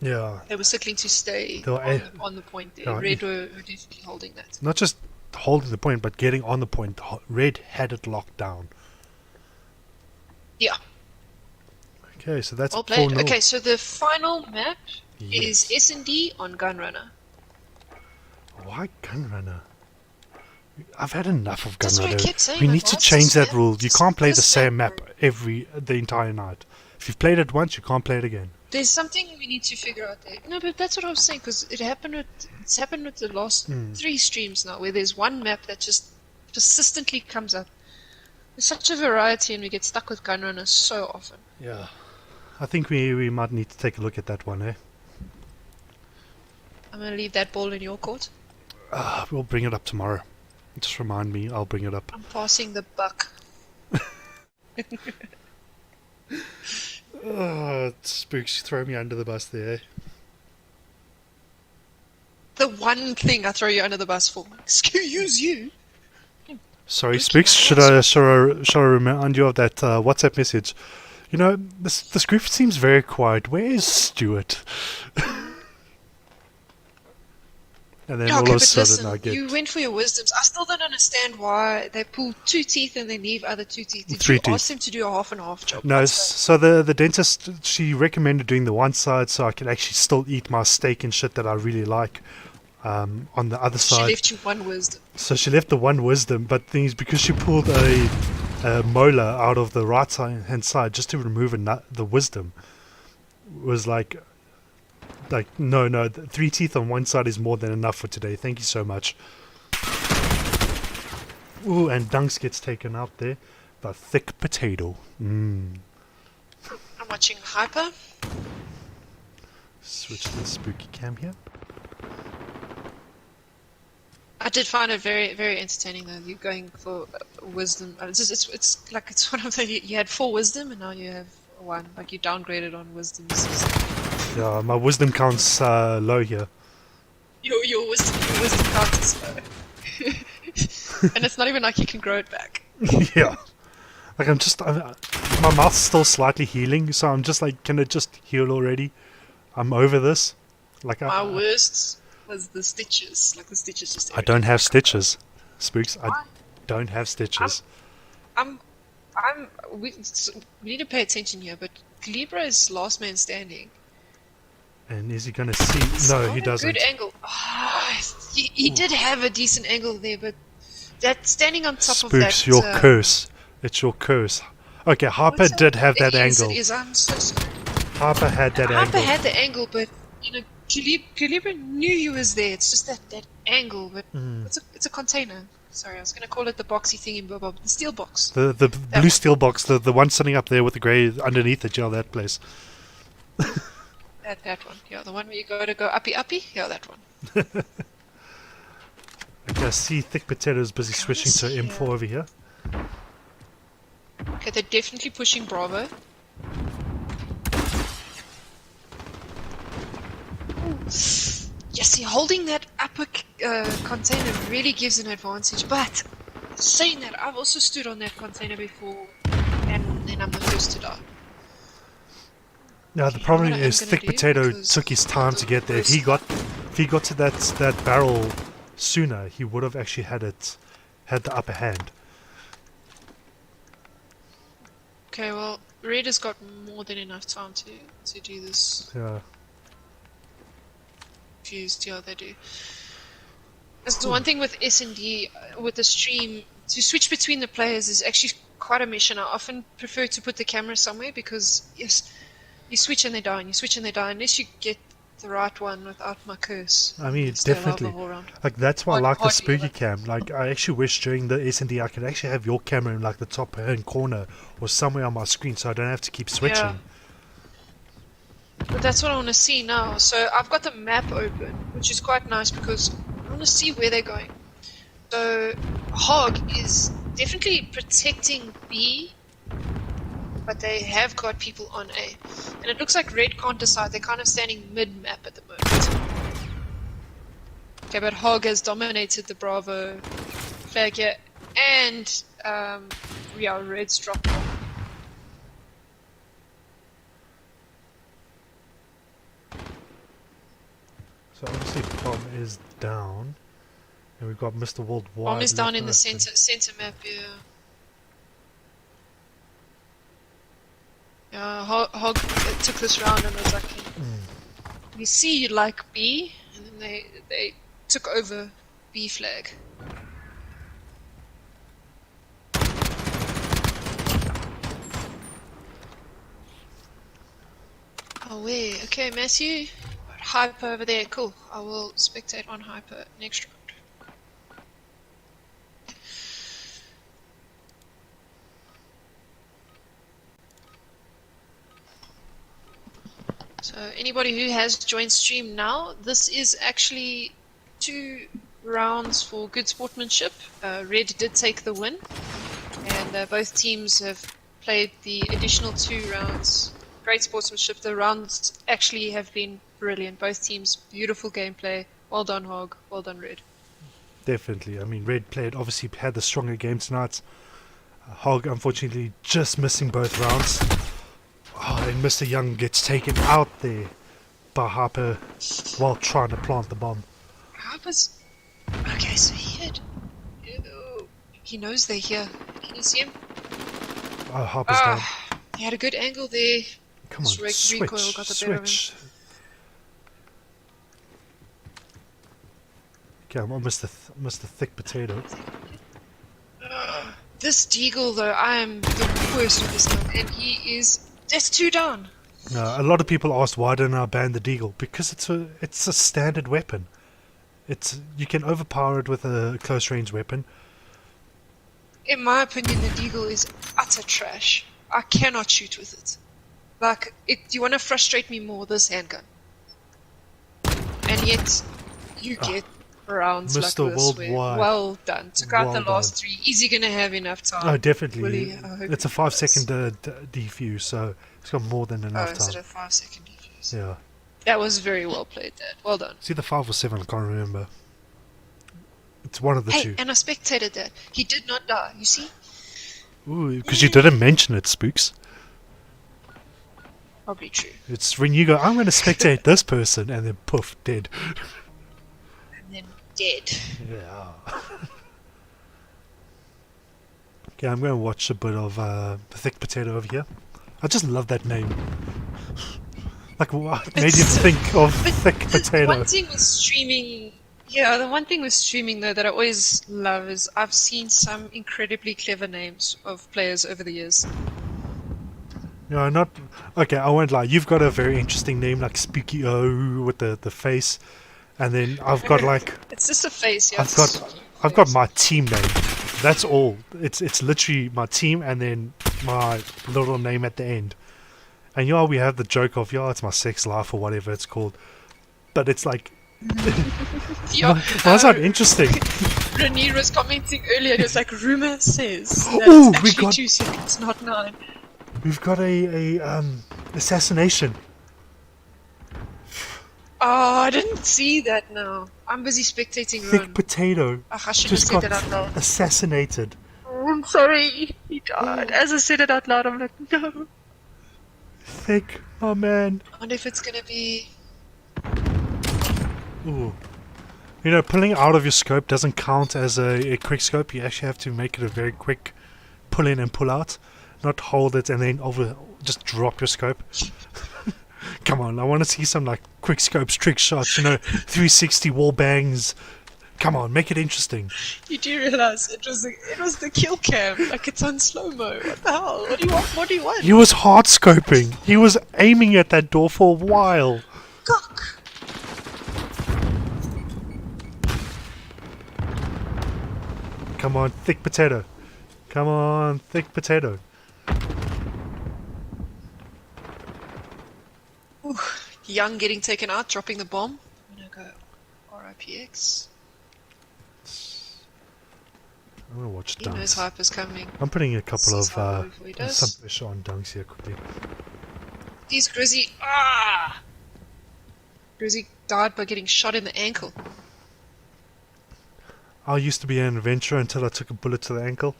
Yeah. they were struggling to stay They were on the point there. yeah, Red were definitely holding that. Not just holding the point, but getting on the point. Red had it locked down. Yeah, Okay, so that's well played. 4-0. Okay, so the final map Yes. is S&D on Gunrunner. Why Gunrunner? I've had enough of That's what I Gunrunner. kept saying, We like, need to what's change this that map? rule. You Just can't play the this same map. map the entire night. If you've played it once, you can't play it again. There's something we need to figure out there. No, but that's what I was saying, because it's happened with the last 3 streams now, where there's one map that just persistently comes up. There's such a variety, and we get stuck with Gunrunner so often. Yeah. I think we might need to take a look at that one, eh? I'm gonna leave that ball in your court. We'll bring it up tomorrow. Just remind me, I'll bring it up. I'm passing the buck. Spooks, throw me under the bus there. The one thing I throw you under the bus for. Excuse you. Sorry, Spooks, should I remind you of that WhatsApp message? You know, this group seems very quiet. Where is Stuart? And then Yeah, all okay, of a but sudden I listen, get you went for your wisdoms. I still don't understand why they pull 2 teeth and then leave other 2 teeth. Did 3 you teeth. ask them to do a half and half job? No, What's so the dentist, she recommended doing the one side so I could actually still eat my steak and shit that I really like on the other that? She side. left you 1 wisdom. So she left the one wisdom, but things because she pulled a molar out of the right hand side just to remove the wisdom was like no, 3 teeth on one side is more than enough for today. Thank you so much. Ooh, and Dunks gets taken out there. The thick potato. I'm watching Hyper. Switch to the spooky cam here. I did find it very, very entertaining though. You going for wisdom. It's like it's one of the you had 4 wisdom and now you have 1. Like you downgraded on wisdoms. Yeah, my wisdom count's low here. Your wisdom count is low. And it's not even like you can grow it back. Yeah. Like my mouth's still slightly healing, so I'm just like, can it just heal already? I'm over this. Like My worst was the stitches. Like the stitches just. I don't have stitches, Spooks. I don't have stitches. We need to pay attention here, but Calibra is last man standing. And is he gonna see? No, he doesn't. Good angle. Oh, he did have a decent angle there, but that standing on top of that. Spooks, your curse. It's your curse. Okay, Harper did have that angle. It is. I'm so sorry. Harper had that Harper angle. had the angle, but you know, Calibra knew he was there. It's just that angle, but it's a container. Sorry, I was gonna call it the boxy thing in Bob, the steel box. The blue steel box, the one sitting up there with the grey underneath it. Yeah, that place. That one, yeah, the one where you go uppy. Yeah, that one. Okay, I see Thick Potato's busy switching to M4 over here. Okay, they're definitely pushing Bravo. Yes, see, holding that upper container really gives an advantage. But saying that, I've also stood on that container before, and then I'm the first to die. Now the problem what I'm is gonna Thick do, Potato because took his time to get there. If he got to that barrel sooner, he would have actually had the upper hand. Okay, well, Red has got more than enough time to do this. Yeah. Confused, yeah, they do. That's the one thing with S&D, with the stream, to switch between the players is actually quite a mission. I often prefer to put the camera somewhere because, yes, you switch and they die, and you switch and they die, unless you get the right one without my curse. I mean, Stay alive the definitely. whole round. Like that's why I like the Hardly spooky ever. cam. Like I actually wish during the S&D I could actually have your camera in like the top hand corner or somewhere on my screen, so I don't have to keep switching. Yeah. But that's what I want to see now. So I've got the map open, which is quite nice because I want to see where they're going. So Hog is definitely protecting B but they have got people on A. And it looks like Red can't decide. They're kind of standing mid-map at the moment. Okay, but Hog has dominated the Bravo flag here, and yeah, Red's dropped off. So obviously Bomb is down, and we've got Mr. Worldwide. Bomb is down in the open. center map here. Hog took this round and was like, we see you like B, and then they took over B flag. Oh wait, okay Matthew, Hyper over there, cool. I will spectate on Hyper next round. So anybody who has joined stream now, this is actually 2 rounds for good sportsmanship. Red did take the win, and both teams have played the additional 2 rounds. Great sportsmanship. The rounds actually have been brilliant. Both teams, beautiful gameplay. Well done, Hog. Well done, Red. Definitely. I mean, Red played, obviously had the stronger game tonight. Hog, unfortunately, just missing both rounds. Oh, and Mr. Young gets taken out there by Harper while trying to plant the bomb. Harper's... Okay, so he hit. Ew. He knows they're here. Can you see him? Oh, Harper's down. He had a good angle there. Come on, switch, recoil got the better of him. switch. Okay, I'm almost Mr. Thick Potato. This Deagle, though, I am the worst with this gun, and he is... That's 2 down. A lot of people asked why don't I ban the Deagle? Because it's a standard weapon. You can overpower it with a close range weapon. In my opinion, the Deagle is utter trash. I cannot shoot with it. Like, you want to frustrate me more, this handgun. And yet, you get rounds like Mr. this. Worldwide. Well done. Took out Well the last 3. Is he going to have enough time? Oh, definitely. Willie, I hope It's a he 5-second does. defuse, so it's got more than enough Is it time. a 5-second defuse? Yeah. That was very well played, Dad. Well done. It's either 5 or 7, I can't remember. It's one of the Hey, two. and I spectated that. He did not die, you see? Ooh, because you didn't mention it, Spooks. Probably true. It's when you go, I'm going to spectate this person, and then poof, dead. And then dead. Yeah. Okay, I'm going to watch a bit of the Thick Potato over here. I just love that name. Like, what made you think of Thick Potato? The one thing with streaming... Yeah, the one thing with streaming, though, that I always love is I've seen some incredibly clever names of players over the years. No, not... Okay, I won't lie. You've got a very interesting name, like Spooky O with the face. And then I've got, like... It's just a face, yeah. I've got my team name. That's all. It's literally my team and then my little name at the end. And yeah, we have the joke of, yeah, it's my sex life or whatever it's called. But it's like... Yeah, That's not interesting. Renier was commenting earlier, it was like, rumor says that Ooh, it's we actually got- 2 seconds, not 9. We've got a assassination. Oh, I didn't see that now. I'm busy spectating Thick Ron. Potato Ugh, I shouldn't just have got said that out loud. assassinated. Oh, I'm sorry, he died. As I said it out loud, I'm like, no. Thick, my man. I wonder if it's gonna be... Ooh. You know, pulling out of your scope doesn't count as a quick scope. You actually have to make it a very quick pull in and pull out. Not hold it and then just drop your scope. Come on, I want to see some like quick scopes, trick shots, 360 wall bangs. Come on, make it interesting. You do realize it was the kill cam, like it's on slow-mo. What the hell? What do you want? What do you want? He was hard scoping. He was aiming at that door for a while. Cock! Come on, Thick Potato. Come on, Thick Potato. Ooh, Young getting taken out, dropping the bomb. I'm gonna go RIPX. I'm gonna watch He knows Dunks. hype is coming. I'm putting a couple This is how of he does. some pressure on Dunks here quickly. He's Grizzy. Ah! Grizzy died by getting shot in the ankle. I used to be an adventurer until I took a bullet to the ankle.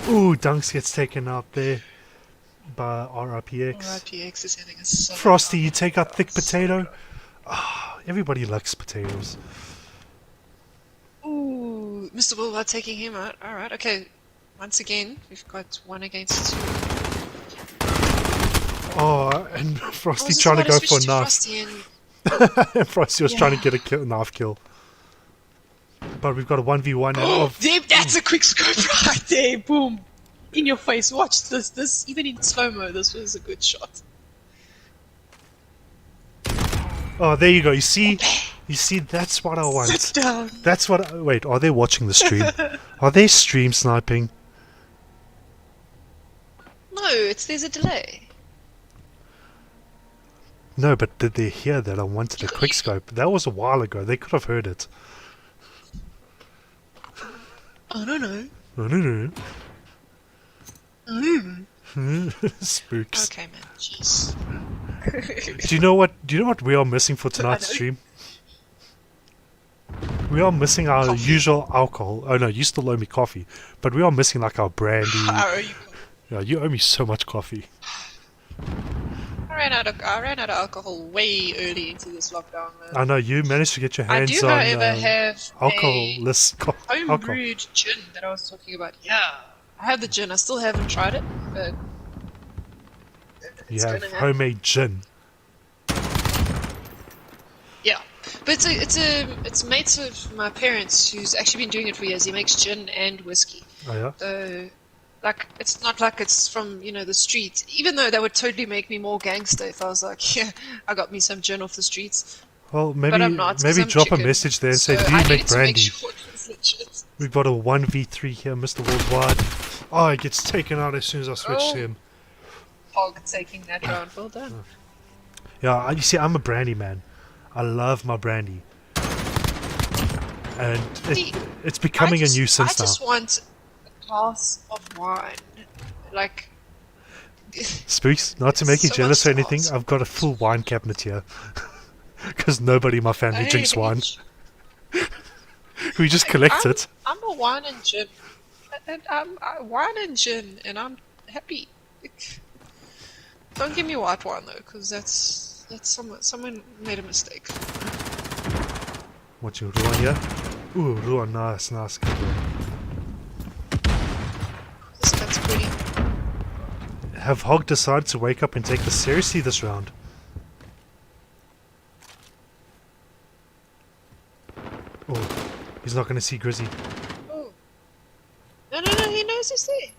Ooh, Dunks gets taken out there by RIPX. RIPX is having a solid Frosty, you round. take out thick potato. Ah, everybody likes potatoes. Ooh, Mr. Worldwide taking him out. Alright, okay. Once again, we've got 1 against 2. Oh, and I Frosty was just trying to about go switch for to knife. Frosty and Frosty was trying to get a knife kill. But we've got a 1v1 now. Damn, that's a quick scope right there. Boom. In your face. Watch this. This, even in slow-mo, this was a good shot. Oh, there you go. You see, that's what I want. Sit down. That's what. Wait, are they watching the stream? Are they stream sniping? No, there's a delay. No, but did they hear that I wanted a quickscope? That was a while ago. They could have heard it. I don't know. I don't know. Mm. Spooks. Okay, man. Jeez. Do you know what we are missing for tonight's know. stream? We are missing our Coffee. usual alcohol. Oh no, you still owe me coffee, but we are missing like our brandy. I owe you. Yeah, you owe me so much coffee. I ran out of alcohol way early into this lockdown, man. I know you managed to get your I hands do, on however, have alcohol-less a alcohol. home-brewed gin that I was talking about. Yeah, I have the gin. I still haven't tried it, but You it's have gonna happen. homemade gin. Yeah, but it's mates of my parents who's actually been doing it for years. He makes gin and whiskey. Oh yeah. So, like, it's not like it's from, the streets. Even though that would totally make me more gangster if I was like, yeah, I got me some gin off the streets. Well, maybe But I'm not, 'cause maybe I'm drop a chicken. message there and say, So do I you make needed to make brandy? sure it was legit. We've got a 1v3 here, Mr. Worldwide. Oh, he gets taken out as soon as I switch Oh. to him. Hog taking that round. Well done. Yeah, you see, I'm a brandy man. I love my brandy. And See, it's becoming a nuisance I just now. want a glass of wine. Like, Spooks, not to make you so jealous or much anything, sauce. I've got a full wine cabinet here. Because nobody in my family drinks wine. We just collect it. I'm a wine and gin. And I'm wine and gin, and I'm happy. Don't give me white wine though, because that's someone made a mistake. Watching Ruan here. Ooh, Ruan, nice. Good one. This cat's pretty. Have Hog decided to wake up and take this seriously this round? Oh, he's not going to see Grizzy. Oh. No, he knows he's there.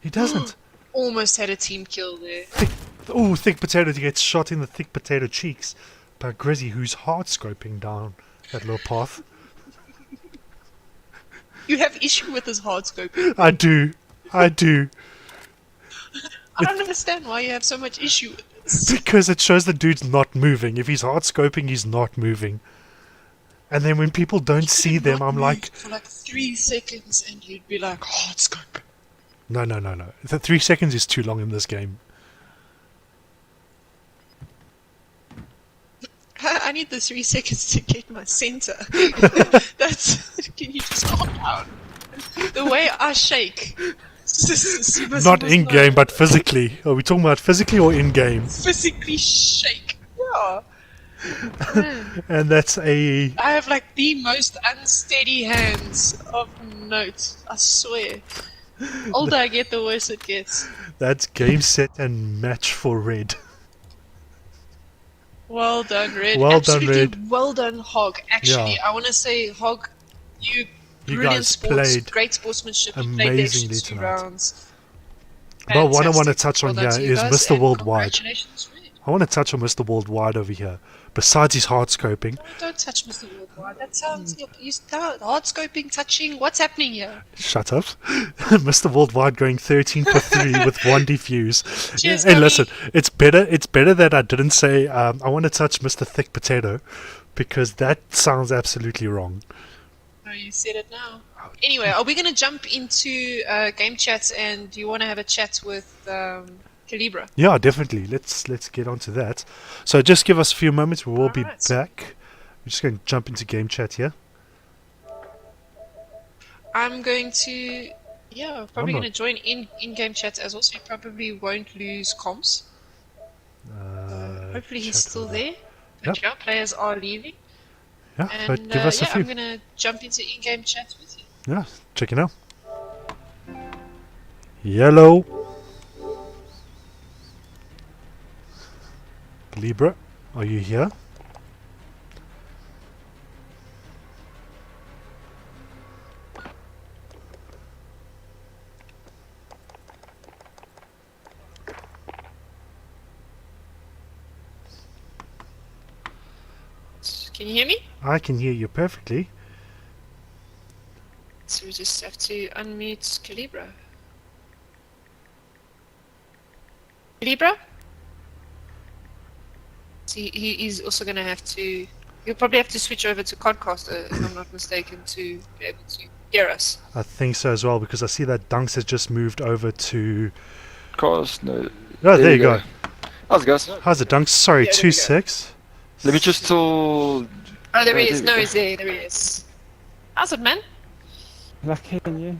He doesn't. Almost had a team kill there. Thick potato gets shot in the thick potato cheeks by Grizzy, who's hard scoping down that little path. You have issue with his hard scope. I do. I don't understand why you have so much issue with this. Because it shows the dude's not moving. If he's hard scoping, he's not moving. And then when people don't see them, I'm like, For like 3 seconds, and you'd be like, hard scope. no. The 3 seconds is too long in this game. I need the 3 seconds to get my center. Can you just calm down? The way I shake. You must Not in game, know. but physically. Are we talking about physically or in game? Physically shake. Yeah. Man, And that's a. I have like the most unsteady hands of note. I swear. Older I get, the worse it gets. That's game, set, and match for red. Well done, Red. Well done, Absolutely Red. well done, Hog. Actually, Yeah. I want to say, Hog, you brilliant guys sports, played great sportsmanship. You played the extra amazingly 2 tonight. rounds. But what I want to Fantastic. touch on Well done here to you is guys, Mr. and Worldwide. Congratulations, Red. I want to touch on Mr. Worldwide over here. Besides his hard scoping, Don't touch Mr. Worldwide. That sounds you start hard scoping, touching. What's happening here? shut up. Mr. Worldwide going 13 for 3 with 1 defuse. Cheers, Hey, Tommy. listen, it's better that I didn't say I want to touch Mr. Thick Potato, because that sounds absolutely wrong. Oh, you said it now. Anyway, are we going to jump into game chats, and do you want to have a chat with Calibra? Yeah, definitely. Let's get on to that. So just give us a few moments. We will be Alright. back. We're just going to jump into game chat here. I'm going to, probably not- going to join in-game chat as well, so you probably won't lose comms. Hopefully he's chat still over. there. But yeah, players are leaving. Yeah, And but give us a few. I'm going to jump into in-game chat with you. Yeah, check it out. Yellow. Libra, are you here? Can you hear me? I can hear you perfectly. So we just have to unmute Calibra. Calibra? So he's also going to have to... You'll probably have to switch over to Codcaster, if I'm not mistaken, to be able to hear us. I think so as well, because I see that Dunks has just moved over to... Cause no. Oh, there you go. How's it, guys? How's it, Dunks? Sorry, Yeah, there we go. 2-6. Let me just tell. Oh, there he Oh, is. there No, we he's there. There he is. How's it, man? Lucky you.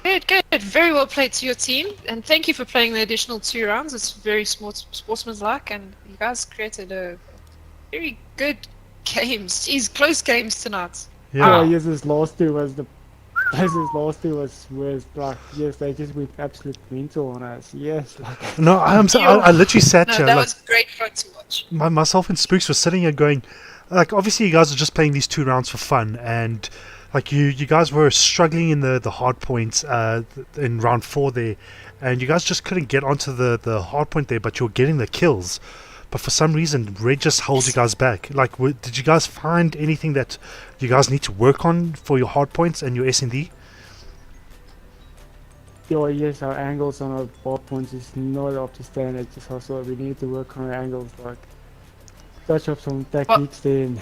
Good, good. Very well played to your team. And thank you for playing the additional 2 rounds. It's very sportsmanlike, and you guys created a very good games. Jeez, close games tonight. Yeah. Oh, yes, his last two was like, yes, they just went absolute mental on us. Yes, like, No, I literally sat No, here, that like, was great fun to watch. myself and Spooks were sitting here going, like, obviously you guys are just playing these 2 rounds for fun, and like you guys were struggling in the hard points in round 4 there, and you guys just couldn't get onto the hard point there, but you're getting the kills. But for some reason, Red just holds you guys back. Like, did you guys find anything that you guys need to work on for your hard points and your S&D? oh, yes, our angles on our ball points is not up to standard. Just also we need to work on our angles, like touch up some techniques there. And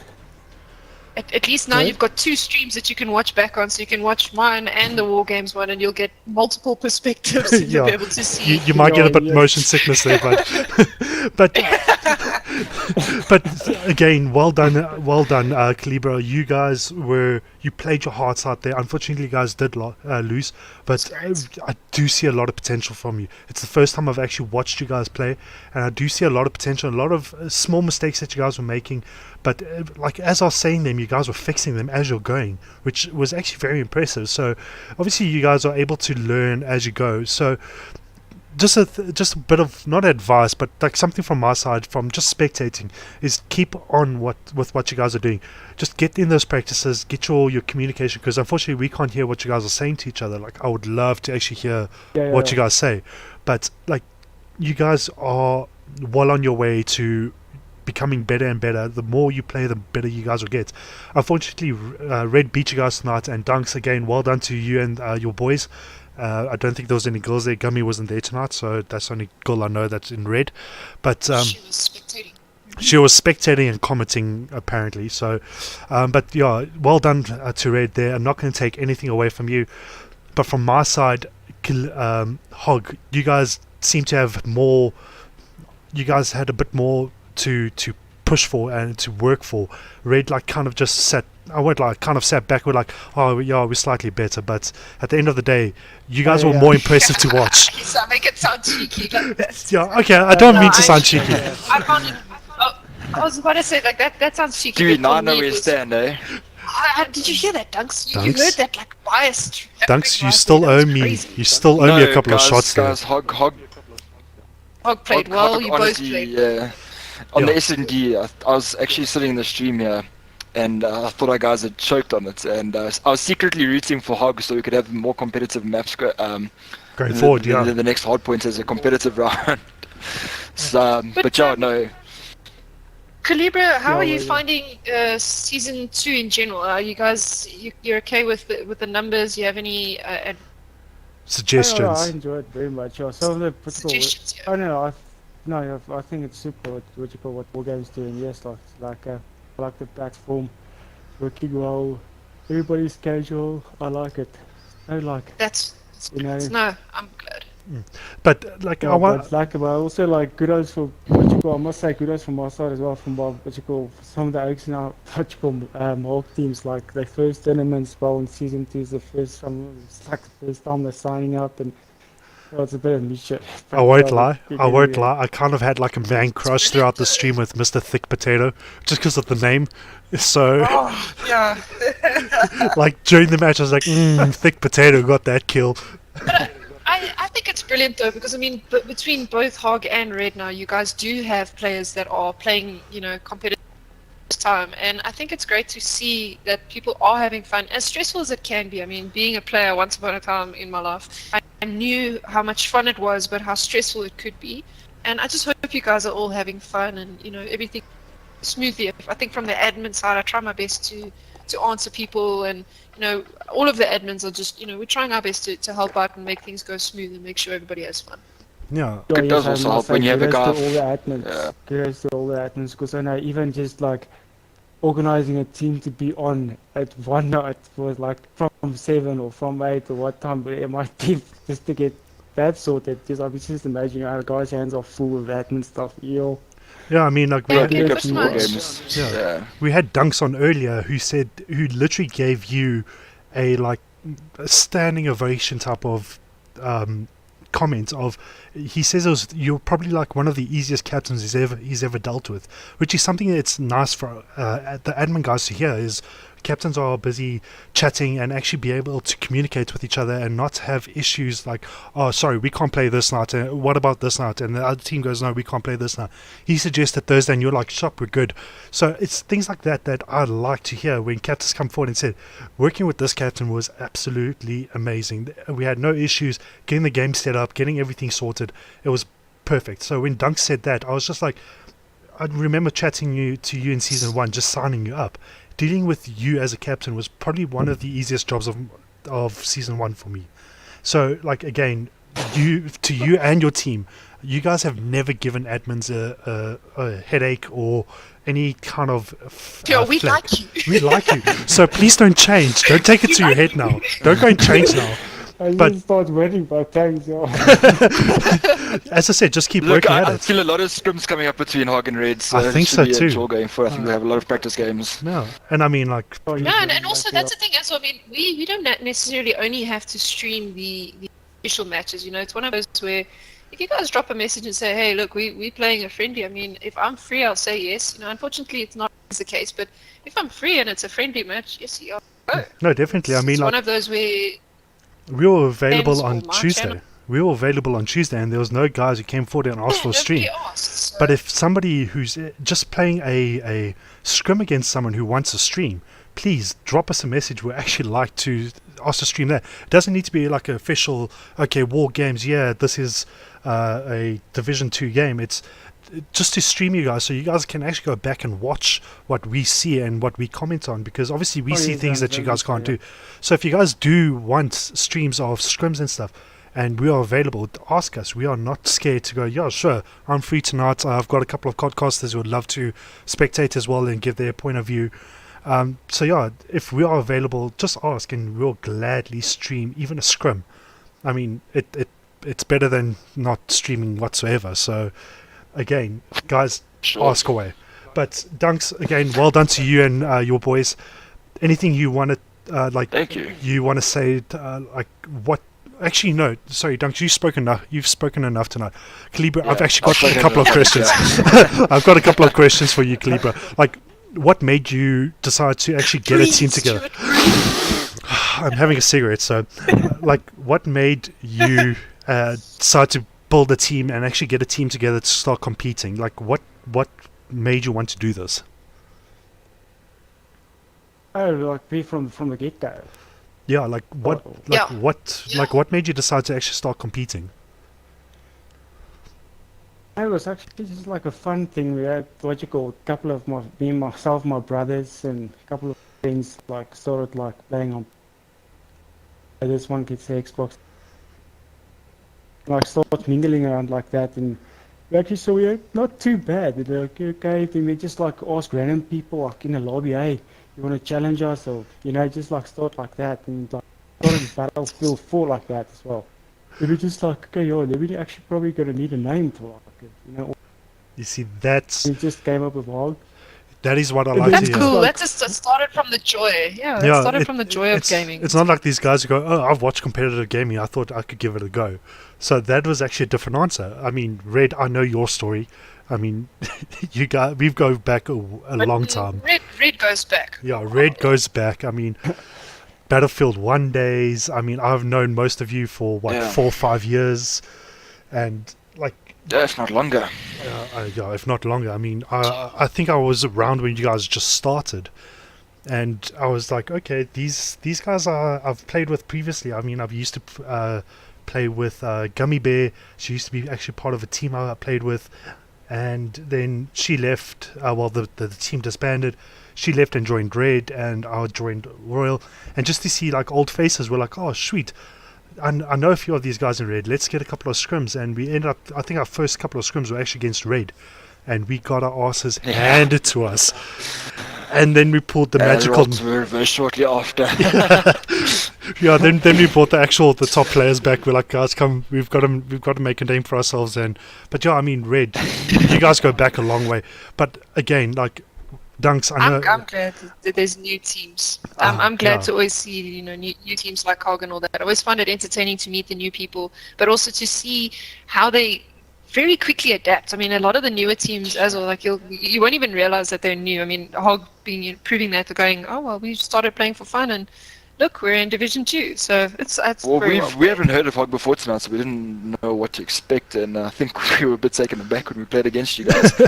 At least now Sorry? you've got 2 streams that you can watch back on, so you can watch mine and the WarGames one, and you'll get multiple perspectives, and you'll be Yeah. able to see. You might get a bit yes. motion sickness there, but but again, well done, Calibra. You guys you played your hearts out there. Unfortunately, you guys did lose, but I do see a lot of potential from you. It's the first time I've actually watched you guys play, and I do see a lot of potential, a lot of small mistakes that you guys were making. But like as I was saying them, you guys were fixing them as you're going, which was actually very impressive. So obviously you guys are able to learn as you go. So just a bit of, not advice, but like something from my side, from just spectating, is keep on with what you guys are doing. Just get in those practices, get your communication, because unfortunately we can't hear what you guys are saying to each other. Like I would love to actually hear what you guys say, but like you guys are well on your way to becoming better and better. The more you play, the better you guys will get. Unfortunately, Red beat you guys tonight, and Dunks, again, well done to you and your boys. I don't think there was any girls there. Gummy wasn't there tonight, so that's the only girl I know that's in red. But She was spectating. she was spectating and commenting, apparently. So, but yeah, well done to Red there. I'm not going to take anything away from you. But from my side, Hog, you guys seem to have more. You guys had a bit more to push for and to work for. Red like kind of just sat back with like, oh yeah, we're slightly better, but at the end of the day you guys were more impressive to watch. So I make it sound cheeky like that. Yeah, okay, I don't mean to sound cheeky. I found it. I was about to say like that sounds cheeky. Dude, but now for I know me it where you was- stand, eh? Did you hear that, Dunks? You Dunks? heard that like biased. Dunks, you That still was owe me. crazy. You still owe me a couple guys, of shots there. guys, Hog, Hog played well. Hog, You both honestly, played. yeah. On Yeah. the S&D, I was actually sitting in the stream here, and I thought our guys had choked on it, and I was secretly rooting for Hog so we could have more competitive maps Going forward, the next hard points as a competitive round. So, but yeah, no. Calibra, how Yeah, are you yeah. finding season 2 in general? Are you guys you're okay with the numbers? You have any Suggestions. I enjoy it very much. Yeah, some of the typical. suggestions? I don't know. I think it's super what you call what WarGames doing. Yes, like like the platform working well. Everybody's casual. I like it. I like, That's you know. no, I'm glad. But like I Yeah, but want, like, but also like kudos for what you call. I must say kudos from my side as well. From what you call some of the oaks now, what you call Hulk teams. Like their first tournaments, well, in season 2 is the first time. It's like the first time they're signing up, and well, it's a bit of mischief. I But won't yeah, lie. they I do, won't lie. I kind of had like a man crush throughout the stream with Mr. Thick Potato, just because of the name. So, Oh, yeah. like during the match, I was like, Thick Potato got that kill. I think it's brilliant though because I mean between both Hog and Red now you guys do have players that are playing competitive time and I think it's great to see that people are having fun as stressful as it can be. I mean being a player once upon a time in my life I knew how much fun it was but how stressful it could be and I just hope you guys are all having fun and everything smoothly. I think from the admin side I try my best to answer people and all of the admins are just we're trying our best to help out and make things go smooth and make sure everybody has fun. Yeah. Yeah, It does yes, I also must help when say you have a kudos guy. to all the admins. Yeah. Kudos to all the admins because I know even just like organizing a team to be on at one night was like from 7 or from 8 or what time but it might be just to get that sorted. Just I was just imagining our guys' hands are full of admin stuff. Yo, Yeah, I mean, like, Yeah, Right, big pretty ups to much. WarGames. Yeah. Yeah. we had Dunks on earlier who literally gave you a, like, a standing ovation type of comment of, he says you're probably like one of the easiest captains he's ever dealt with, which is something that's nice for the admin guys to hear is captains are busy chatting and actually be able to communicate with each other and not have issues like, oh sorry, we can't play this night, what about this night, and the other team goes, no, we can't play this night. He suggested Thursday and you're like, shop, we're good. So it's things like that I like to hear when captains come forward and said working with this captain was absolutely amazing. We had no issues getting the game set up, getting everything sorted. It was perfect. So when Dunk said that, I was just like, I remember chatting to you in season 1, just signing you up. Dealing with you as a captain was probably one of the easiest jobs of season 1 for me. So, like, again, you and your team, you guys have never given admins a headache or any kind of We flack. like you. We like you. So please don't change. Don't take it to your head now. Don't go and change now. I But- just start winning, but thanks, yo. As I said, just keep Look, working I at it. feel a lot of scrims coming up between Hog and Red, so I think it should so be too. a draw going forward. I think we have a lot of practice games. No, and I mean, like, Oh, No, you and can, also like, that's the thing as well. I mean, we don't necessarily only have to stream the official matches. It's one of those where if you guys drop a message and say, hey, look, we're playing a friendly. I mean, if I'm free, I'll say yes. Unfortunately, it's not always the case. But if I'm free and it's a friendly match, yes, I'll go. no, definitely. I mean, It's like, one of those where we were available Games on for my Tuesday. channel. We were available on Tuesday, and there was no guys who came forward and asked for a stream. nobody asks. So But if somebody who's just playing a scrim against someone who wants a stream, please drop us a message. We'd actually like to ask to stream that. It doesn't need to be like an official, okay, WarGames, yeah, this is a Division 2 game. It's just to stream you guys so you guys can actually go back and watch what we see and what we comment on, because obviously we Oh, see yes, things yeah, that you very guys true, can't yeah. do. So if you guys do want streams of scrims and stuff, and we are available, ask us. We are not scared to go, yeah, sure, I'm free tonight. I've got a couple of podcasters who would love to spectate as well and give their point of view. So yeah, if we are available, just ask and we'll gladly stream even a scrim. I mean, it's better than not streaming whatsoever. So again, guys, Sure. ask away. But Dunks, again, well done to you and your boys. Anything you want to Thank you. you want to say, like what? Actually, no. Sorry, Dunks. You've spoken enough tonight. Calibra, Yeah, I've actually I've got a spoken couple of enough. questions. I've got a couple of questions for you, Calibra. Like, what made you decide to actually get a team together? I'm having a cigarette, so like, what made you decide to build a team and actually get a team together to start competing? Like, what made you want to do this? Oh, like be from the get go. Yeah, like what, Oh. Yeah. like what made you decide to actually start competing? It was actually just like a fun thing. We had what you call a couple of myself, my brothers, and a couple of friends like started like playing on. This one gets the Xbox. Like start mingling around like that, and We actually saw it not too bad. They're like, okay, then we just like ask random people like in the lobby, hey, you want to challenge us, or just like start like that, and like started Battlefield 4 like that as well. We were just like, okay, yo, we actually probably gonna need a name for like it, You see, that's We just came up with Hog. that is what I And like then to That's hear. cool. like- That just started from the joy. Yeah, that Yeah, started from the joy of it's, gaming. It's not like these guys who go, oh, I've watched competitive gaming. I thought I could give it a go. So that was actually a different answer. I mean, Red, I know your story. I mean, we've go back a long time. Red goes back. Yeah, Red goes back. I mean, Battlefield 1 days. I mean, I've known most of you for, what, Yeah. 4 or 5 years. And, like, Yeah, if not longer. yeah, if not longer. I mean, I think I was around when you guys just started. And I was like, okay, these guys I've played with previously. I mean, I've used to play with Gummy Bear. She used to be actually part of a team I played with. And then she left. Well, the team disbanded. She left and joined Red, and I joined Royal. And just to see like old faces, we're like, oh, sweet. I know a few of these guys in Red. Let's get a couple of scrims. And we ended up, I think our first couple of scrims were actually against Red. And we got our asses handed to us. And then we pulled the magical. The were reversed shortly after. Yeah, then we brought the top players back. We're like, guys, come, we've got to make a name for ourselves. But yeah, I mean, Red, you guys go back a long way. But again, like Dunks, I know. I'm glad that there's new teams. I'm glad to always see new teams like Hog and all that. I always find it entertaining to meet the new people, but also to see how they very quickly adapt. I mean, a lot of the newer teams as well, like you won't even realize that they're new. I mean, Hog proving that they're going, oh well, we started playing for fun and look, we're in Division 2. So it's Well, very we haven't heard of Hog before tonight, so we didn't know what to expect, and I think we were a bit taken aback when we played against you guys. I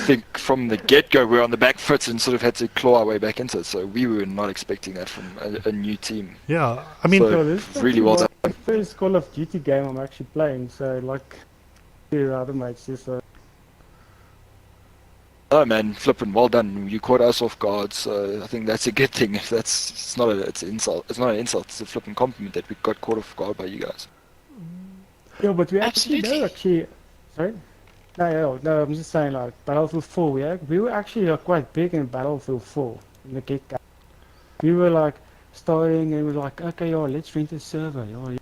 think from the get-go we were on the back foot and sort of had to claw our way back into it, so we were not expecting that from a new team. Yeah, I mean, So- So this is really well actually done. my first Call of Duty game I'm actually playing, so like two other mates just Oh man, flipping well done. You caught us off guard, so I think that's a good thing. If it's not an insult. It's not an insult. It's a flipping compliment that we got caught off guard by you guys. yeah, but we actually Absolutely. sorry. No, I'm just saying like Battlefield 4. We were actually quite big in Battlefield 4 in the get go. We were like starting and we were like, okay, yo, let's rent a server. Yo.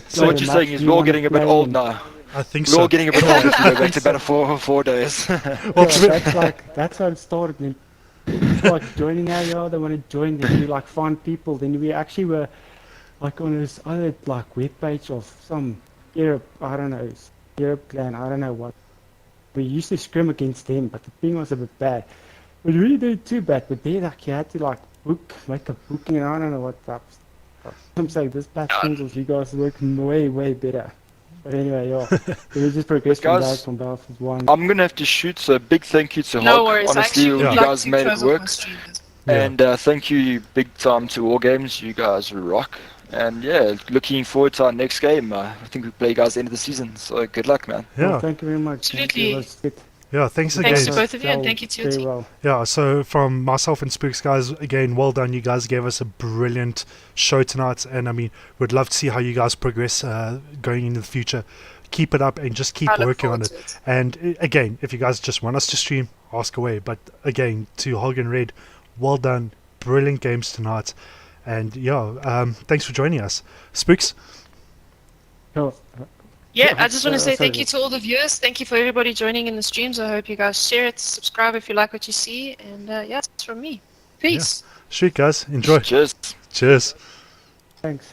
So what you're saying is we're all getting a bit old now. I think We're all so. getting a bit old if we go back to Battlefield 4 days. Yeah, that's how it started. And people like joining our yard, they want to join. Then we like find people. Then we actually were like on this other like web page of some Arab, I don't know, Arab clan, I don't know what. We used to scrim against them, but the ping was a bit bad. We really didn't too bad, but they like you had to like make a booking, and I don't know what stuff. I'm saying this platform of you guys work way better. But anyway, yeah, we just progressed from Guys, that from Battlefield 1. I'm gonna have to shoot, so big thank you to no Hog. worries. Honestly, Actually, you would guys like made to it close off work. my stream. Yeah. And thank you big time to WarGames. You guys rock. And yeah, looking forward to our next game. I think we play you guys end of the season, so good luck, man. Well, Yeah, thank you very much. Thank Absolutely. you. It was good. yeah. Thanks again. Thanks to both of you, and thank you to your Very team. well. Yeah, so from myself and Spooks, guys, again, well done. You guys gave us a brilliant show tonight, and I mean, we'd love to see how you guys progress going into the future. Keep it up and just keep I look working on forward it. to it. And again, if you guys just want us to stream, ask away. But again, to Hog and Red, well done. Brilliant games tonight. And yeah, thanks for joining us. Spooks? Cool. Yeah, Yeah, I just want to say sorry. thank you to all the viewers. Thank you for everybody joining in the streams. I hope you guys share it, subscribe if you like what you see, and yeah, it's from me. Peace. Sweet, guys. Enjoy. Cheers. Cheers. Thanks.